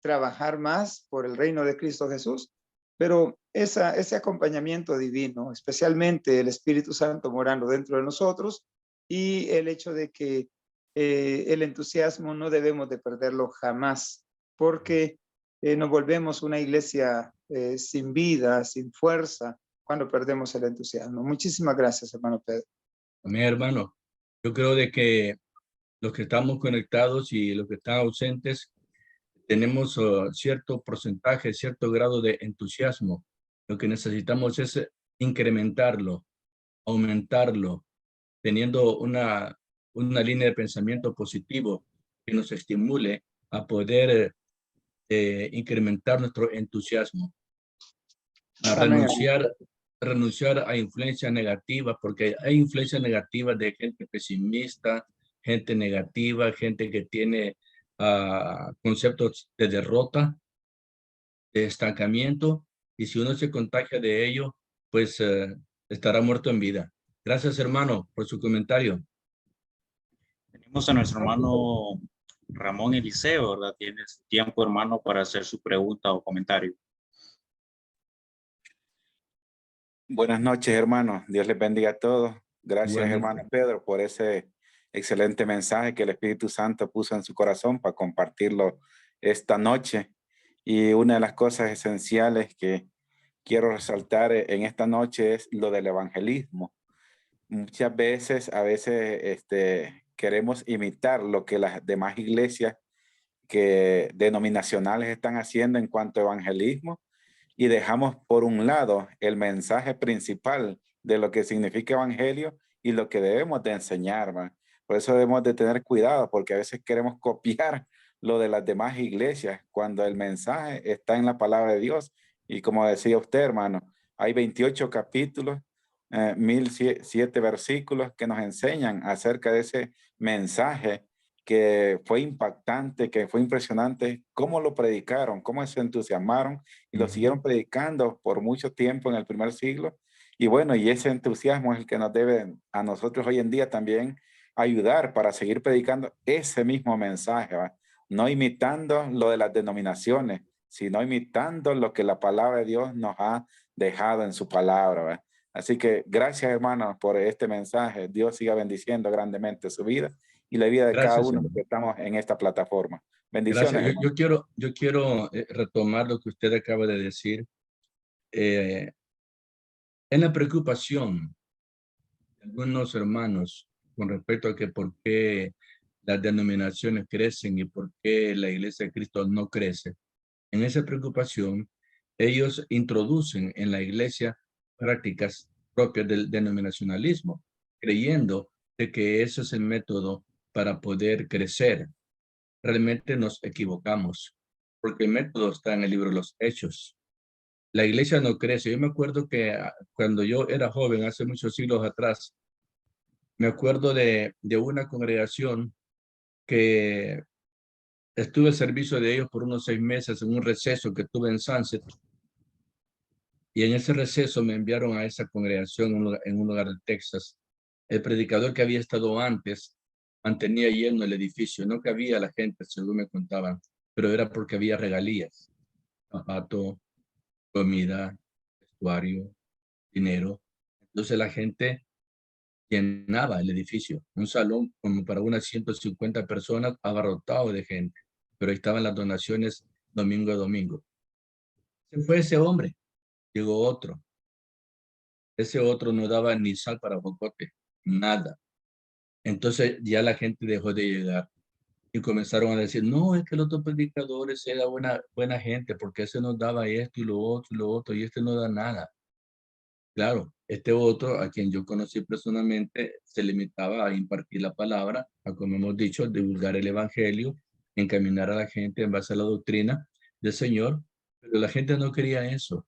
[SPEAKER 4] trabajar más por el reino de Cristo Jesús, pero ese acompañamiento divino, especialmente el Espíritu Santo morando dentro de nosotros y el hecho de que el entusiasmo no debemos de perderlo jamás, porque nos volvemos una iglesia sin vida, sin fuerza, cuando perdemos el entusiasmo. Muchísimas gracias, hermano Pedro.
[SPEAKER 2] Amén, hermano. Yo creo de que los que estamos conectados y los que están ausentes, tenemos cierto porcentaje, cierto grado de entusiasmo. Lo que necesitamos es incrementarlo, aumentarlo, teniendo una línea de pensamiento positivo que nos estimule a poder de incrementar nuestro entusiasmo, a
[SPEAKER 4] Amén.
[SPEAKER 2] renunciar a influencias negativas, porque hay influencias negativas de gente pesimista, gente negativa, gente que tiene conceptos de derrota, de estancamiento, y si uno se contagia de ello, pues estará muerto en vida. Gracias, hermano, por su comentario.
[SPEAKER 3] Tenemos a nuestro hermano Ramón Eliseo, ¿verdad? Tiene su tiempo, hermano, para hacer su pregunta o comentario.
[SPEAKER 5] Buenas noches, hermanos. Dios les bendiga a todos. Gracias,
[SPEAKER 2] Igualmente.
[SPEAKER 5] hermano Pedro, por ese excelente mensaje que el Espíritu Santo puso en su corazón para compartirlo esta noche. Y una de las cosas esenciales que quiero resaltar en esta noche es lo del evangelismo. Muchas veces, queremos imitar lo que las demás iglesias denominacionales están haciendo en cuanto a evangelismo, y dejamos por un lado el mensaje principal de lo que significa evangelio y lo que debemos de enseñar, ¿va? Por eso debemos de tener cuidado, porque a veces queremos copiar lo de las demás iglesias cuando el mensaje está en la palabra de Dios. Y como decía usted, hermano, hay 28 capítulos, 1007 versículos que nos enseñan acerca de ese mensaje que fue impactante, que fue impresionante, cómo lo predicaron, cómo se entusiasmaron y lo siguieron predicando por mucho tiempo en el primer siglo. Y bueno, y ese entusiasmo es el que nos debe a nosotros hoy en día también ayudar para seguir predicando ese mismo mensaje, ¿va? No imitando lo de las denominaciones, sino imitando lo que la palabra de Dios nos ha dejado en su palabra, ¿va? Así que gracias, hermanos, por este mensaje. Dios siga bendiciendo grandemente su vida y la vida de cada
[SPEAKER 2] Gracias,
[SPEAKER 5] uno
[SPEAKER 2] hermano.
[SPEAKER 5] que estamos en esta plataforma. Bendiciones,
[SPEAKER 2] Gracias.
[SPEAKER 5] hermano.
[SPEAKER 2] Yo quiero retomar lo que usted acaba de decir. En la preocupación de algunos hermanos con respecto a que por qué las denominaciones crecen y por qué la Iglesia de Cristo no crece, en esa preocupación, ellos introducen en la Iglesia prácticas propias del denominacionalismo, creyendo de que ese es el método para poder crecer. Realmente nos equivocamos, porque el método está en el libro de los Hechos. La iglesia no crece. Yo me acuerdo que cuando yo era joven, hace muchos siglos atrás, me acuerdo de una congregación que estuve al servicio de ellos por unos 6 meses en un receso que tuve en Sunset. Y en ese receso me enviaron a esa congregación en un lugar de Texas. El predicador que había estado antes mantenía lleno el edificio. No cabía la gente, según me contaban, pero era porque había regalías, zapato, comida, vestuario, dinero. Entonces la gente llenaba el edificio, un salón como para unas 150 personas, abarrotado de gente, pero ahí estaban las donaciones domingo a domingo. Se fue ese hombre, llegó otro. Ese otro no daba ni sal para jocote, nada. Entonces ya la gente dejó de llegar y comenzaron a decir, no, es que el otro predicador era buena gente, porque ese nos daba esto y lo otro, y este no da nada. Claro, este otro, a quien yo conocí personalmente, se limitaba a impartir la palabra, a, como hemos dicho, divulgar el evangelio, encaminar a la gente en base a la doctrina del Señor, pero la gente no quería eso.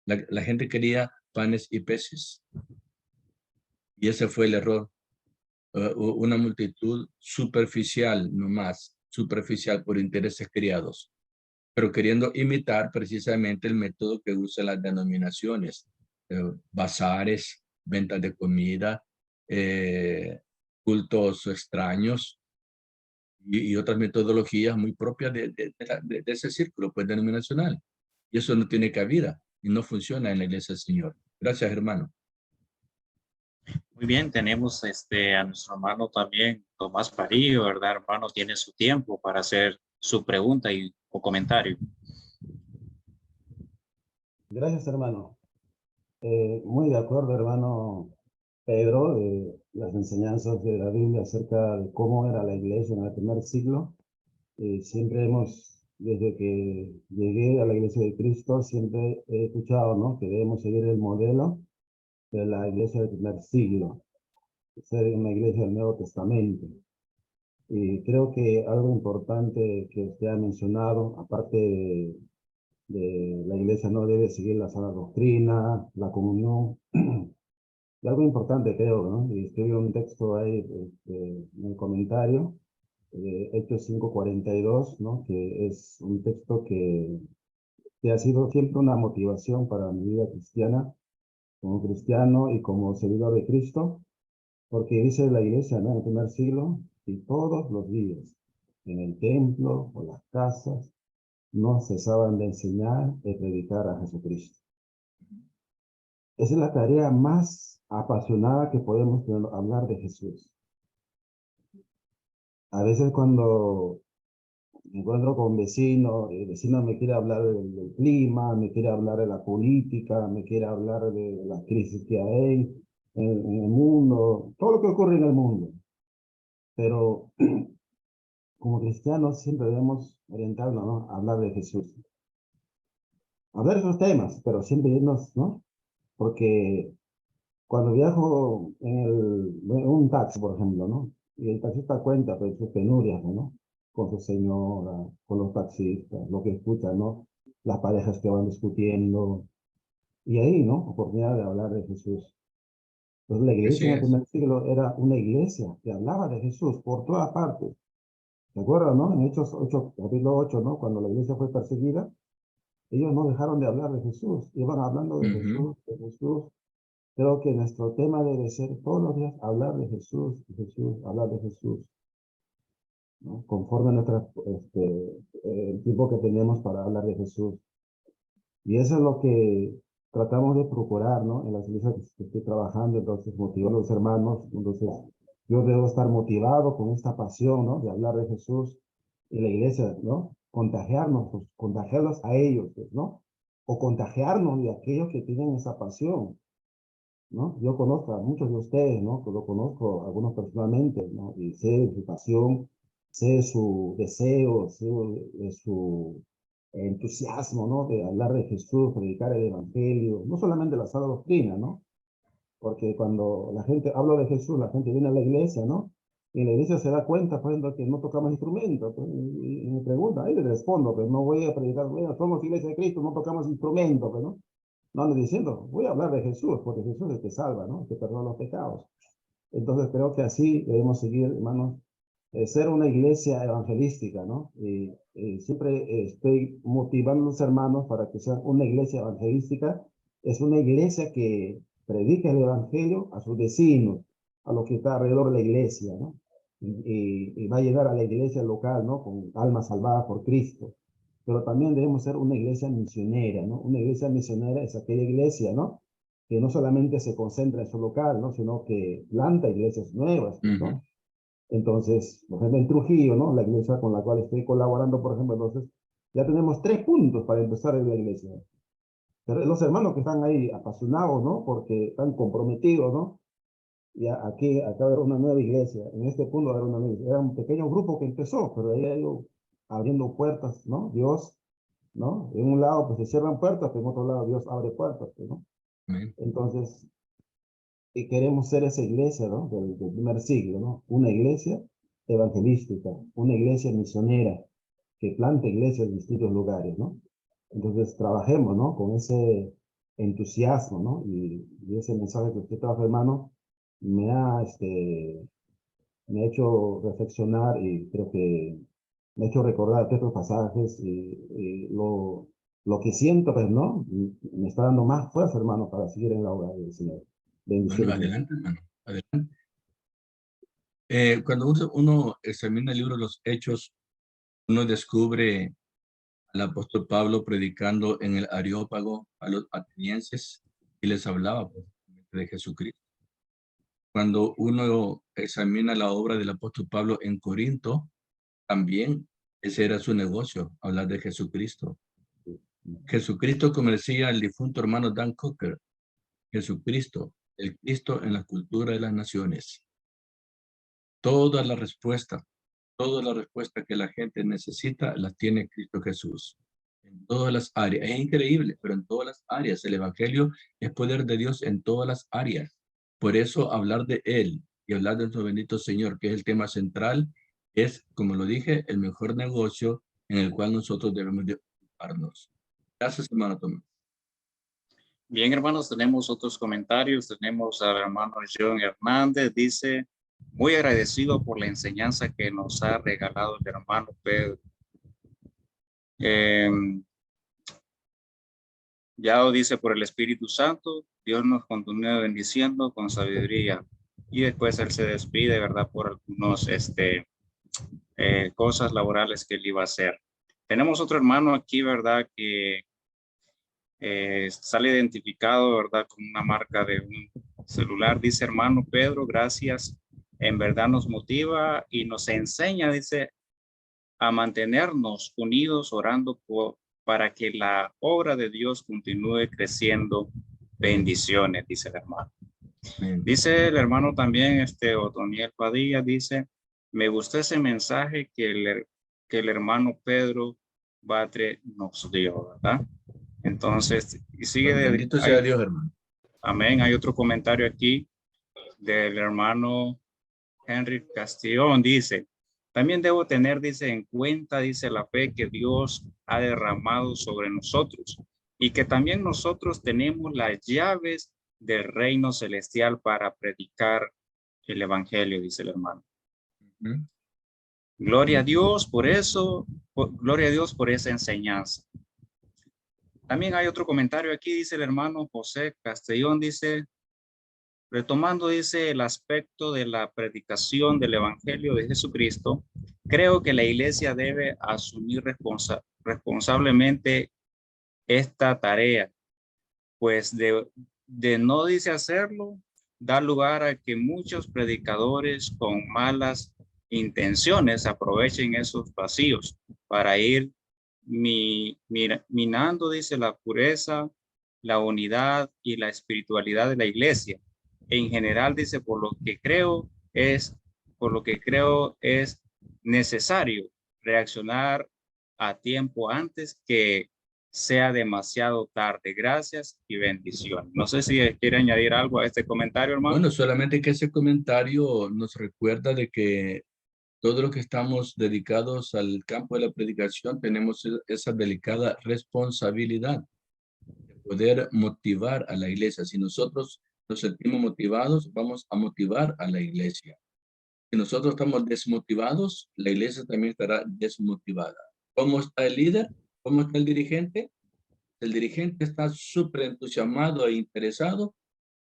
[SPEAKER 2] La gente quería panes y peces. Y ese fue el error. Una multitud superficial, nomás, superficial por intereses criados, pero queriendo imitar precisamente el método que usan las denominaciones, bazares, ventas de comida, cultos extraños y otras metodologías muy propias de ese círculo pues, denominacional. Y eso no tiene cabida y no funciona en la iglesia del Señor. Gracias, hermano.
[SPEAKER 3] Muy bien, tenemos a nuestro hermano también, Tomás Parillo, ¿verdad, hermano? Tiene su tiempo para hacer su pregunta o comentario.
[SPEAKER 6] Gracias, hermano. Muy de acuerdo, hermano Pedro, de las enseñanzas de la Biblia acerca de cómo era la iglesia en el primer siglo. Siempre desde que llegué a la iglesia de Cristo, siempre he escuchado, ¿no?, que debemos seguir el modelo de la iglesia del primer siglo, ser una iglesia del Nuevo Testamento. Y creo que algo importante que usted ha mencionado, aparte de la iglesia no debe seguir la sana doctrina, la comunión, y algo importante creo, ¿no? Y escribí un texto ahí en el comentario, Hechos 5:42, ¿no? Que es un texto que ha sido siempre una motivación para mi vida cristiana, como cristiano y como seguidor de Cristo, porque dice la iglesia, ¿no? En el primer siglo, y todos los días, en el templo o las casas, no cesaban de enseñar y predicar a Jesucristo. Esa es la tarea más apasionada que podemos tener, hablar de Jesús. A veces cuando me encuentro con vecinos, el vecino me quiere hablar del clima, me quiere hablar de la política, me quiere hablar de las crisis que hay en el mundo, todo lo que ocurre en el mundo. Pero como cristianos siempre debemos orientarnos, ¿no? A hablar de Jesús. Hablar de esos temas, pero siempre irnos, ¿no? Porque cuando viajo en un taxi, por ejemplo, ¿no? Y el taxista cuenta pues, sus penurias, ¿no? Con su señora, con los taxistas, lo que escuchan, ¿no? Las parejas que van discutiendo. Y ahí, ¿no? Oportunidad de hablar de Jesús. Entonces la
[SPEAKER 2] Así
[SPEAKER 6] iglesia en el
[SPEAKER 2] es.
[SPEAKER 6] primer siglo era una iglesia que hablaba de Jesús por todas partes. ¿Se acuerdan, no? En Hechos 8, capítulo 8, ¿no? Cuando la iglesia fue perseguida, ellos no dejaron de hablar de Jesús. Iban hablando de
[SPEAKER 2] Ujú.
[SPEAKER 6] Jesús, de Jesús. Creo que nuestro tema debe ser todos los días hablar de Jesús, hablar de Jesús, ¿no? Conforme a el tiempo que tenemos para hablar de Jesús. Y eso es lo que tratamos de procurar, ¿no? En las iglesias que estoy trabajando, entonces motivar a los hermanos. Entonces, yo debo estar motivado con esta pasión, ¿no? De hablar de Jesús y la iglesia, ¿no? Contagiarnos, pues, contagiarlos a ellos, pues, ¿no? O contagiarnos de aquellos que tienen esa pasión, ¿no? Yo conozco a muchos de ustedes, ¿no? Que lo conozco algunos personalmente, ¿no? Y sé su pasión, sé su deseo, sé de su entusiasmo, ¿no? De hablar de Jesús, predicar el evangelio, no solamente la sana doctrina, ¿no? Porque cuando la gente habla de Jesús, la gente viene a la iglesia, ¿no? Y en la iglesia se da cuenta, por ejemplo, que no tocamos instrumentos, pues, y me pregunta, ahí le respondo, pues no voy a predicar, bueno, somos iglesia de Cristo, no tocamos instrumentos, pues, ¿no? No ando diciendo, voy a hablar de Jesús, porque Jesús es el que salva, ¿no? El que perdona los pecados. Entonces creo que así debemos seguir, hermanos, ser una iglesia evangelística, ¿no? Y siempre estoy motivando a los hermanos para que sean una iglesia evangelística. Es una iglesia que predica el evangelio a sus vecinos, a los que está alrededor de la iglesia, ¿no? Y va a llegar a la iglesia local, ¿no? Con almas salvadas por Cristo. Pero también debemos ser una iglesia misionera, ¿no? Una iglesia misionera es aquella iglesia, ¿no? Que no solamente se concentra en su local, ¿no? Sino que planta iglesias nuevas,
[SPEAKER 2] Ujú.
[SPEAKER 6] ¿no? Entonces, por ejemplo, en Trujillo, ¿no? La iglesia con la cual estoy colaborando, por ejemplo, entonces, ya tenemos 3 puntos para empezar en la iglesia. Pero los hermanos que están ahí apasionados, ¿no? Porque están comprometidos, ¿no? Ya aquí acaba de haber una nueva iglesia. En este punto va a haber una nueva iglesia. Era un pequeño grupo que empezó, pero ahí ha ido abriendo puertas, ¿no? Dios, ¿no? En un lado, pues se cierran puertas, pero en otro lado Dios abre puertas, ¿no?
[SPEAKER 2] Amén.
[SPEAKER 6] Entonces, y queremos ser esa iglesia, ¿no? Del primer siglo, ¿no? Una iglesia evangelística, una iglesia misionera, que plante iglesias en distintos lugares, ¿no? Entonces, trabajemos, ¿no? Con ese entusiasmo, ¿no? Y ese mensaje que usted trajo, hermano, me ha, me ha hecho reflexionar y creo que me ha hecho recordar estos pasajes y lo que siento, pues, ¿no? Me está dando más fuerza, hermano, para seguir en la obra del Señor.
[SPEAKER 2] Bueno,
[SPEAKER 6] Bendiciones, hermano.
[SPEAKER 2] adelante, hermano. Adelante. Cuando uno examina el libro de los Hechos, uno descubre al apóstol Pablo predicando en el Areópago a los atenienses y les hablaba pues, de Jesucristo. Cuando uno examina la obra del apóstol Pablo en Corinto, también ese era su negocio, hablar de Jesucristo. Jesucristo, como decía el difunto hermano Dan Coker, Jesucristo, el Cristo en la cultura de las naciones. Toda la respuesta que la gente necesita la tiene Cristo Jesús. En todas las áreas. Es increíble, pero en todas las áreas. El Evangelio es poder de Dios en todas las áreas. Por eso hablar de Él y hablar de nuestro bendito Señor, que es el tema central, Es, como lo dije, el mejor negocio en el cual nosotros debemos de ocuparnos. Gracias, hermano Tomás.
[SPEAKER 3] Bien, hermanos, tenemos otros comentarios. Tenemos al hermano John Hernández. Dice, muy agradecido por la enseñanza que nos ha regalado el hermano Pedro. Ya dice, por el Espíritu Santo, Dios nos continúa bendiciendo con sabiduría. Y después él se despide, ¿verdad? Por algunos cosas laborales que él iba a hacer. Tenemos otro hermano aquí, ¿verdad? Que sale identificado, ¿verdad? Con una marca de un celular. Dice, hermano Pedro, gracias. En verdad nos motiva y nos enseña, dice, a mantenernos unidos orando para que la obra de Dios continúe creciendo. Bendiciones, dice el hermano.
[SPEAKER 2] Amén.
[SPEAKER 3] Dice el hermano también, Otoniel Padilla, dice, me gustó ese mensaje que el hermano Pedro Batre nos dio, ¿verdad? Entonces, y sigue
[SPEAKER 2] Bendito sea Dios, hermano.
[SPEAKER 3] amén. Hay otro comentario aquí del hermano Henry Castillón, dice, también debo tener, dice, en cuenta, dice, la fe que Dios ha derramado sobre nosotros y que también nosotros tenemos las llaves del reino celestial para predicar el evangelio, dice el hermano. Gloria a Dios por eso, gloria a Dios por esa enseñanza. También hay otro comentario aquí, dice el hermano José Castellón, dice, retomando, dice, el aspecto de la predicación del evangelio de Jesucristo, creo que la iglesia debe asumir responsablemente esta tarea, pues de no, dice, hacerlo, da lugar a que muchos predicadores con malas intenciones aprovechen esos vacíos para ir minando, dice, la pureza, la unidad y la espiritualidad de la iglesia. En general, dice, por lo que creo es necesario reaccionar a tiempo antes que sea demasiado tarde. Gracias y bendición. No sé si quiere añadir algo a este comentario, hermano.
[SPEAKER 2] Bueno, solamente que ese comentario nos recuerda de que todos los que estamos dedicados al campo de la predicación tenemos esa delicada responsabilidad de poder motivar a la iglesia. Si nosotros nos sentimos motivados, vamos a motivar a la iglesia. Si nosotros estamos desmotivados, la iglesia también estará desmotivada. ¿Cómo está el líder? ¿Cómo está el dirigente? El dirigente está súper entusiasmado e interesado,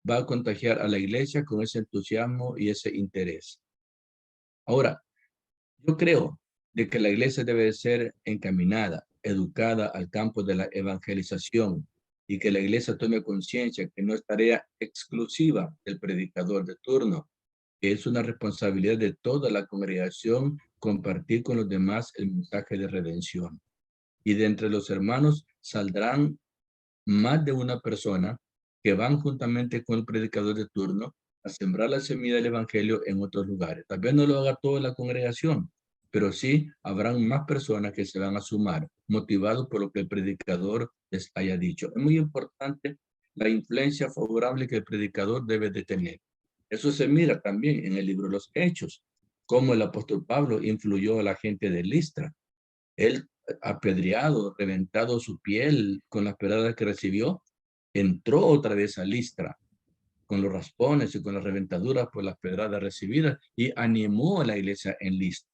[SPEAKER 2] va a contagiar a la iglesia con ese entusiasmo y ese interés. Ahora, yo creo de que la iglesia debe ser encaminada, educada al campo de la evangelización y que la iglesia tome conciencia que no es tarea exclusiva del predicador de turno, que es una responsabilidad de toda la congregación compartir con los demás el mensaje de redención. Y de entre los hermanos saldrán más de una persona que van juntamente con el predicador de turno a sembrar la semilla del evangelio en otros lugares. Tal vez no lo haga toda la congregación, pero sí habrán más personas que se van a sumar, motivados por lo que el predicador les haya dicho. Es muy importante la influencia favorable que el predicador debe de tener. Eso se mira también en el libro de los Hechos, cómo el apóstol Pablo influyó a la gente de Listra. Él, apedreado, reventado su piel con las pedradas que recibió, entró otra vez a Listra con los raspones y con las reventaduras por las pedradas recibidas y animó a la iglesia en Listra.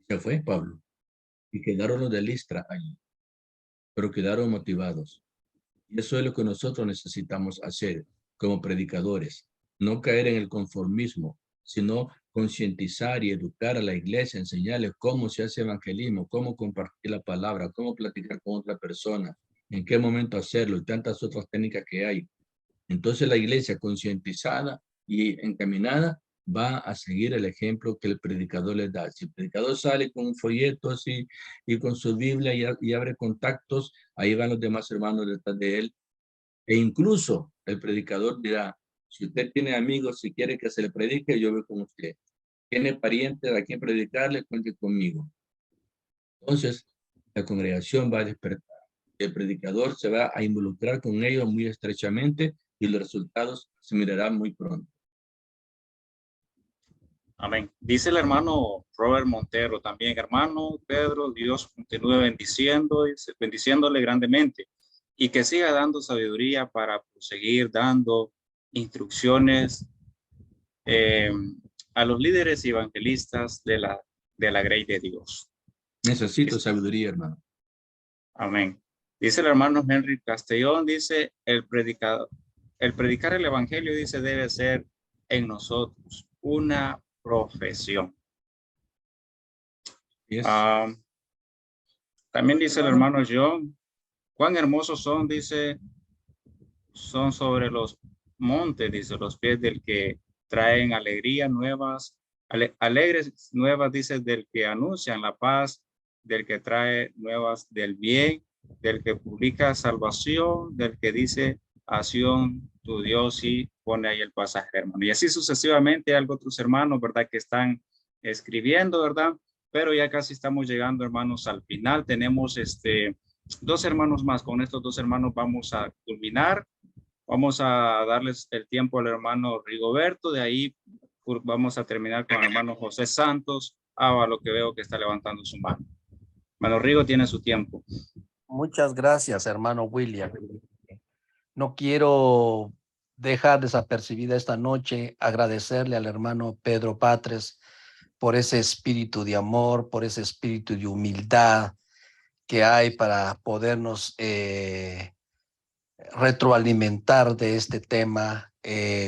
[SPEAKER 2] Se fue Pablo y quedaron los de Listra allí, pero quedaron motivados. Y eso es lo que nosotros necesitamos hacer como predicadores, no caer en el conformismo, sino concientizar y educar a la iglesia, enseñarles cómo se hace evangelismo, cómo compartir la palabra, cómo platicar con otra persona, en qué momento hacerlo y tantas otras técnicas que hay. Entonces la iglesia concientizada y encaminada va a seguir el ejemplo que el predicador les da. Si el predicador sale con folletos y con su Biblia y abre contactos, ahí van los demás hermanos detrás de él. E incluso el predicador dirá, si usted tiene amigos, si quiere que se le predique, yo voy con usted. Tiene parientes a quien predicarle, cuente conmigo. Entonces, la congregación va a despertar. El predicador se va a involucrar con ellos muy estrechamente y los resultados se mirarán muy pronto.
[SPEAKER 3] Amén. Dice el hermano Robert Montero también, hermano Pedro, Dios continúe bendiciéndole grandemente y que siga dando sabiduría para seguir dando instrucciones a los líderes y evangelistas de la grey de Dios.
[SPEAKER 2] Necesito sabiduría, hermano.
[SPEAKER 3] Amén. Dice el hermano Henry Castellón, dice, el predicar el evangelio, dice, debe ser en nosotros una profesión.
[SPEAKER 2] Yes.
[SPEAKER 3] También dice el hermano John, cuán hermosos son, dice, son sobre los montes, dice, los pies del que traen alegría nuevas, alegres nuevas, dice, del que anuncian la paz, del que trae nuevas del bien, del que publica salvación, del que dice, a Sión, tu Dios, y pone ahí el pasaje, hermano. Y así sucesivamente, hay otros hermanos, ¿verdad?, que están escribiendo, ¿verdad? Pero ya casi estamos llegando, hermanos, al final. Tenemos dos hermanos más. Con estos dos hermanos vamos a culminar. Vamos a darles el tiempo al hermano Rigoberto. De ahí vamos a terminar con el hermano José Santos. A lo que veo que está levantando su mano. Hermano Rigo tiene su tiempo.
[SPEAKER 7] Muchas gracias, hermano William. No quiero dejar desapercibida esta noche agradecerle al hermano Pedro Patres por ese espíritu de amor, por ese espíritu de humildad que hay para podernos retroalimentar de este tema.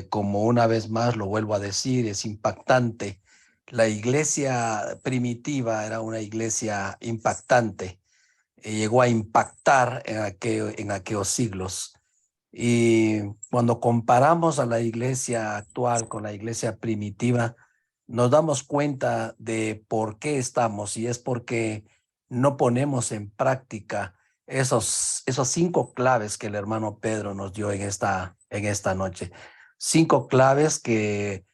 [SPEAKER 7] Como una vez más lo vuelvo a decir, es impactante. La iglesia primitiva era una iglesia impactante. Llegó a impactar en aquellos siglos. Y cuando comparamos a la iglesia actual con la iglesia primitiva, nos damos cuenta de por qué estamos, y es porque no ponemos en práctica esos 5 claves que el hermano Pedro nos dio en esta noche. 5 claves que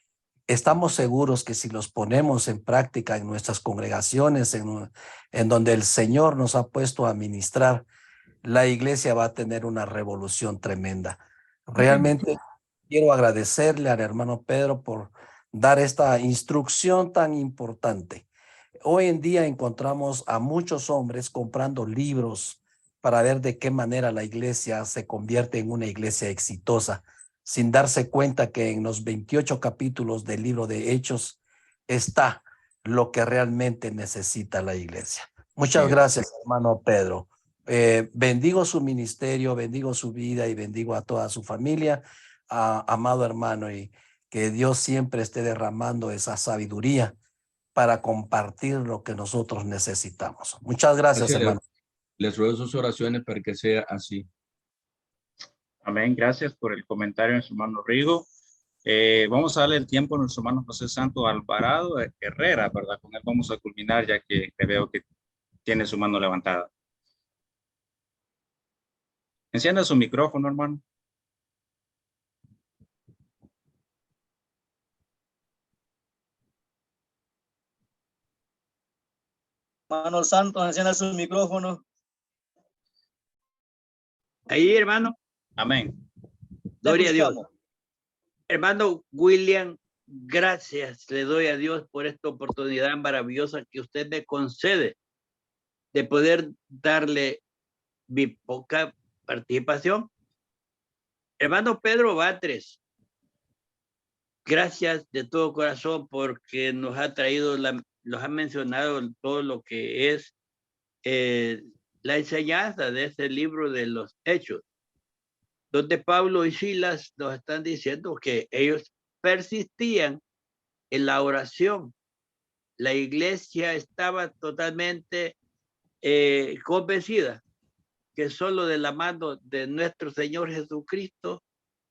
[SPEAKER 7] estamos seguros que si los ponemos en práctica en nuestras congregaciones, en donde el Señor nos ha puesto a ministrar, la iglesia va a tener una revolución tremenda. Realmente quiero agradecerle al hermano Pedro por dar esta instrucción tan importante. Hoy en día encontramos a muchos hombres comprando libros para ver de qué manera la iglesia se convierte en una iglesia exitosa, sin darse cuenta que en los 28 capítulos del libro de Hechos está lo que realmente necesita la iglesia. Muchas gracias, hermano Pedro. Bendigo su ministerio, bendigo su vida y bendigo a toda su familia, amado hermano, y que Dios siempre esté derramando esa sabiduría para compartir lo que nosotros necesitamos. Muchas gracias, hermano.
[SPEAKER 2] Les ruego sus oraciones para que sea así.
[SPEAKER 3] Amén. Gracias por el comentario, nuestro hermano Rigo. Vamos a darle el tiempo a nuestro hermano José Santo Alvarado Herrera, ¿verdad? Con él vamos a culminar, ya que veo que tiene su mano levantada. Encienda su micrófono, hermano.
[SPEAKER 1] Hermano Santos, encienda su micrófono.
[SPEAKER 8] Ahí, hermano.
[SPEAKER 3] Amén.
[SPEAKER 8] Gloria a Dios. Hermano William, gracias le doy a Dios por esta oportunidad maravillosa que usted me concede de poder darle mi poca participación. Hermano Pedro Patres, gracias de todo corazón porque nos ha traído, nos ha mencionado todo lo que es la enseñanza de este libro de los Hechos, donde Pablo y Silas nos están diciendo que ellos persistían en la oración. La iglesia estaba totalmente convencida que solo de la mano de nuestro Señor Jesucristo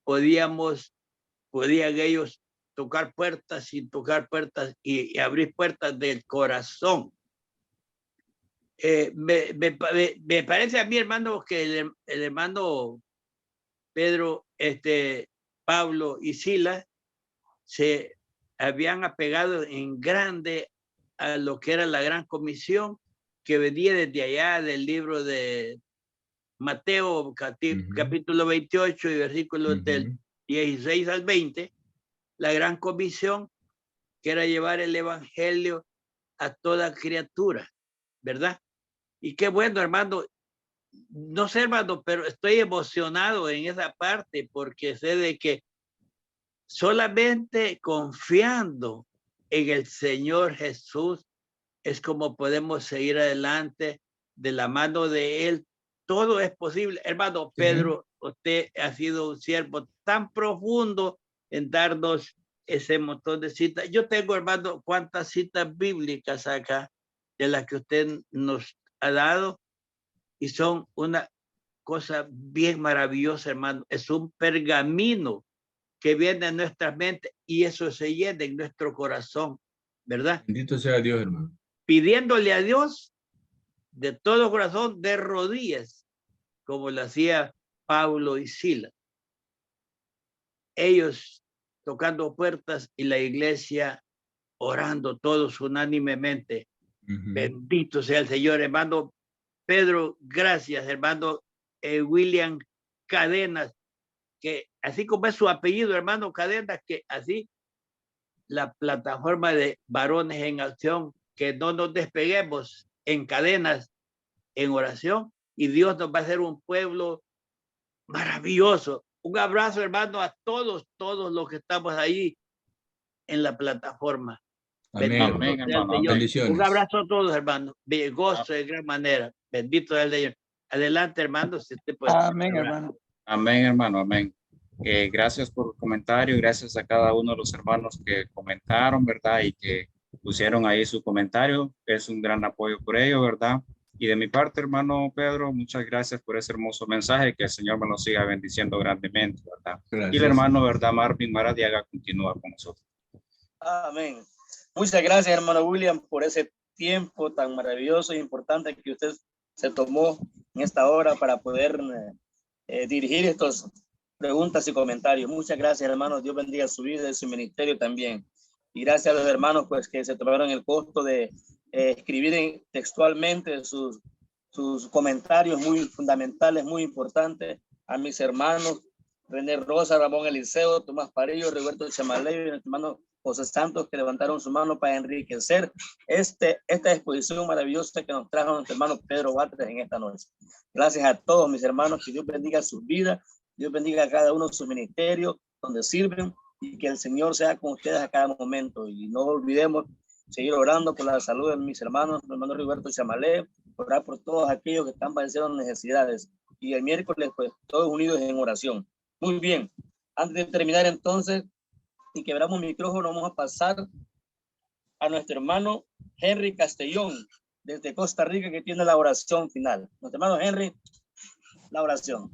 [SPEAKER 8] podían ellos tocar puertas y tocar puertas y abrir puertas del corazón. Me parece a mí, hermano, que el hermano Pedro, Pablo y Silas se habían apegado en grande a lo que era la gran comisión que venía desde allá del libro de Mateo, capítulo 28 y versículos del 16 al 20, la gran comisión que era llevar el evangelio a toda criatura, ¿verdad? Y qué bueno, hermano. No sé, hermano, pero estoy emocionado en esa parte porque sé de que solamente confiando en el Señor Jesús es como podemos seguir adelante de la mano de Él. Todo es posible. Hermano Pedro, usted ha sido un siervo tan profundo en darnos ese montón de citas. Yo tengo, hermano, cuántas citas bíblicas acá de las que usted nos ha dado y son una cosa bien maravillosa, hermano. Es un pergamino que viene a nuestras mentes y eso se llena en nuestro corazón, ¿verdad?
[SPEAKER 2] Bendito sea Dios, hermano.
[SPEAKER 8] Pidiéndole a Dios de todo corazón, de rodillas, como lo hacía Pablo y Silas. Ellos tocando puertas y la iglesia orando todos unánimemente. Bendito sea el Señor, hermano Pedro, gracias, hermano William Cadenas, que así como es su apellido, hermano Cadenas, que así la plataforma de Varones en Acción, que no nos despeguemos en cadenas, en oración, y Dios nos va a hacer un pueblo maravilloso. Un abrazo, hermano, a todos los que estamos ahí en la plataforma.
[SPEAKER 2] Amén,
[SPEAKER 3] amén, hermano.
[SPEAKER 2] Bendiciones.
[SPEAKER 8] Un abrazo a todos, hermano. Gozo de gran manera. Bendito es el Señor. Adelante, hermano. Si usted puede.
[SPEAKER 4] Amén, hermano.
[SPEAKER 3] Amén, hermano, amén. Gracias por el comentario, gracias a cada uno de los hermanos que comentaron, ¿verdad? Y que pusieron ahí su comentario. Es un gran apoyo por ello, ¿verdad? Y de mi parte, hermano Pedro, muchas gracias por ese hermoso mensaje. Que el Señor me lo siga bendiciendo grandemente, ¿verdad?
[SPEAKER 2] Gracias.
[SPEAKER 3] Y el hermano, ¿verdad? Marvin Maradiaga continúa con nosotros.
[SPEAKER 1] Amén. Muchas gracias, hermano William, por ese tiempo tan maravilloso e importante que usted se tomó en esta hora para poder dirigir estas preguntas y comentarios. Muchas gracias, hermanos. Dios bendiga su vida y su ministerio también. Y gracias a los hermanos pues, que se tomaron el costo de escribir textualmente sus comentarios muy fundamentales, muy importantes. A mis hermanos René Rosa, Ramón Eliseo, Tomás Parillo, Roberto Chamaley y nuestro hermano José Santos, que levantaron su mano para enriquecer esta exposición maravillosa que nos trajo nuestro hermano Pedro Batres en esta noche. Gracias a todos mis hermanos, que Dios bendiga sus vidas, Dios bendiga a cada uno de sus ministerios, donde sirven, y que el Señor sea con ustedes a cada momento. Y no olvidemos seguir orando por la salud de mis hermanos, mi hermano Roberto Chamalé, orar por todos aquellos que están padeciendo necesidades. Y el miércoles, pues, todos unidos en oración. Muy bien. Antes de terminar, entonces, y quebramos el micrófono, vamos a pasar a nuestro hermano Henry Castellón, desde Costa Rica, que tiene la oración final. Nuestro hermano Henry, la oración.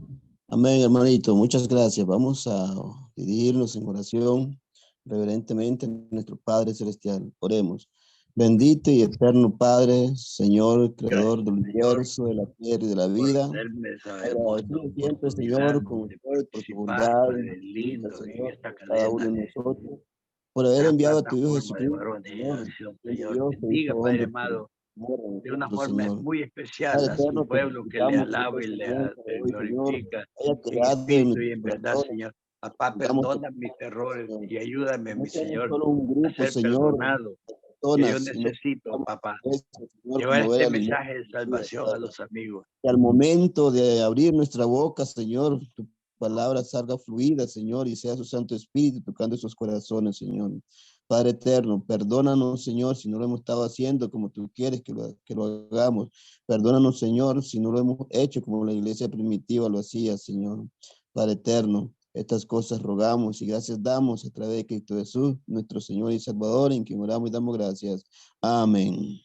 [SPEAKER 9] Amén, hermanito. Muchas gracias. Vamos a dirigirnos en oración reverentemente a nuestro Padre Celestial. Oremos. Bendito y eterno Padre, Señor, Creador del universo, de la tierra y de la vida. Agradecido siempre, Señor, con usted por tu bondad, Señor, cada uno de nosotros, por haber enviado a tu Hijo Jesucristo, Señor,
[SPEAKER 8] bendiga, Padre amado, de una forma muy especial a su pueblo que le alaba y le glorifica en espíritu y en verdad, Señor. Papá, perdona mis errores y ayúdame, mi Señor, a ser perdonado. Que yo necesito, papá, llevar este mensaje de salvación a los amigos.
[SPEAKER 9] Y al momento de abrir nuestra boca, Señor, tu palabra salga fluida, Señor, y sea su Santo Espíritu tocando esos corazones, Señor. Padre eterno, perdónanos, Señor, si no lo hemos estado haciendo como tú quieres que lo hagamos. Perdónanos, Señor, si no lo hemos hecho como la iglesia primitiva lo hacía, Señor. Padre eterno, estas cosas rogamos y gracias damos a través de Cristo Jesús, nuestro Señor y Salvador, en quien oramos y damos gracias. Amén.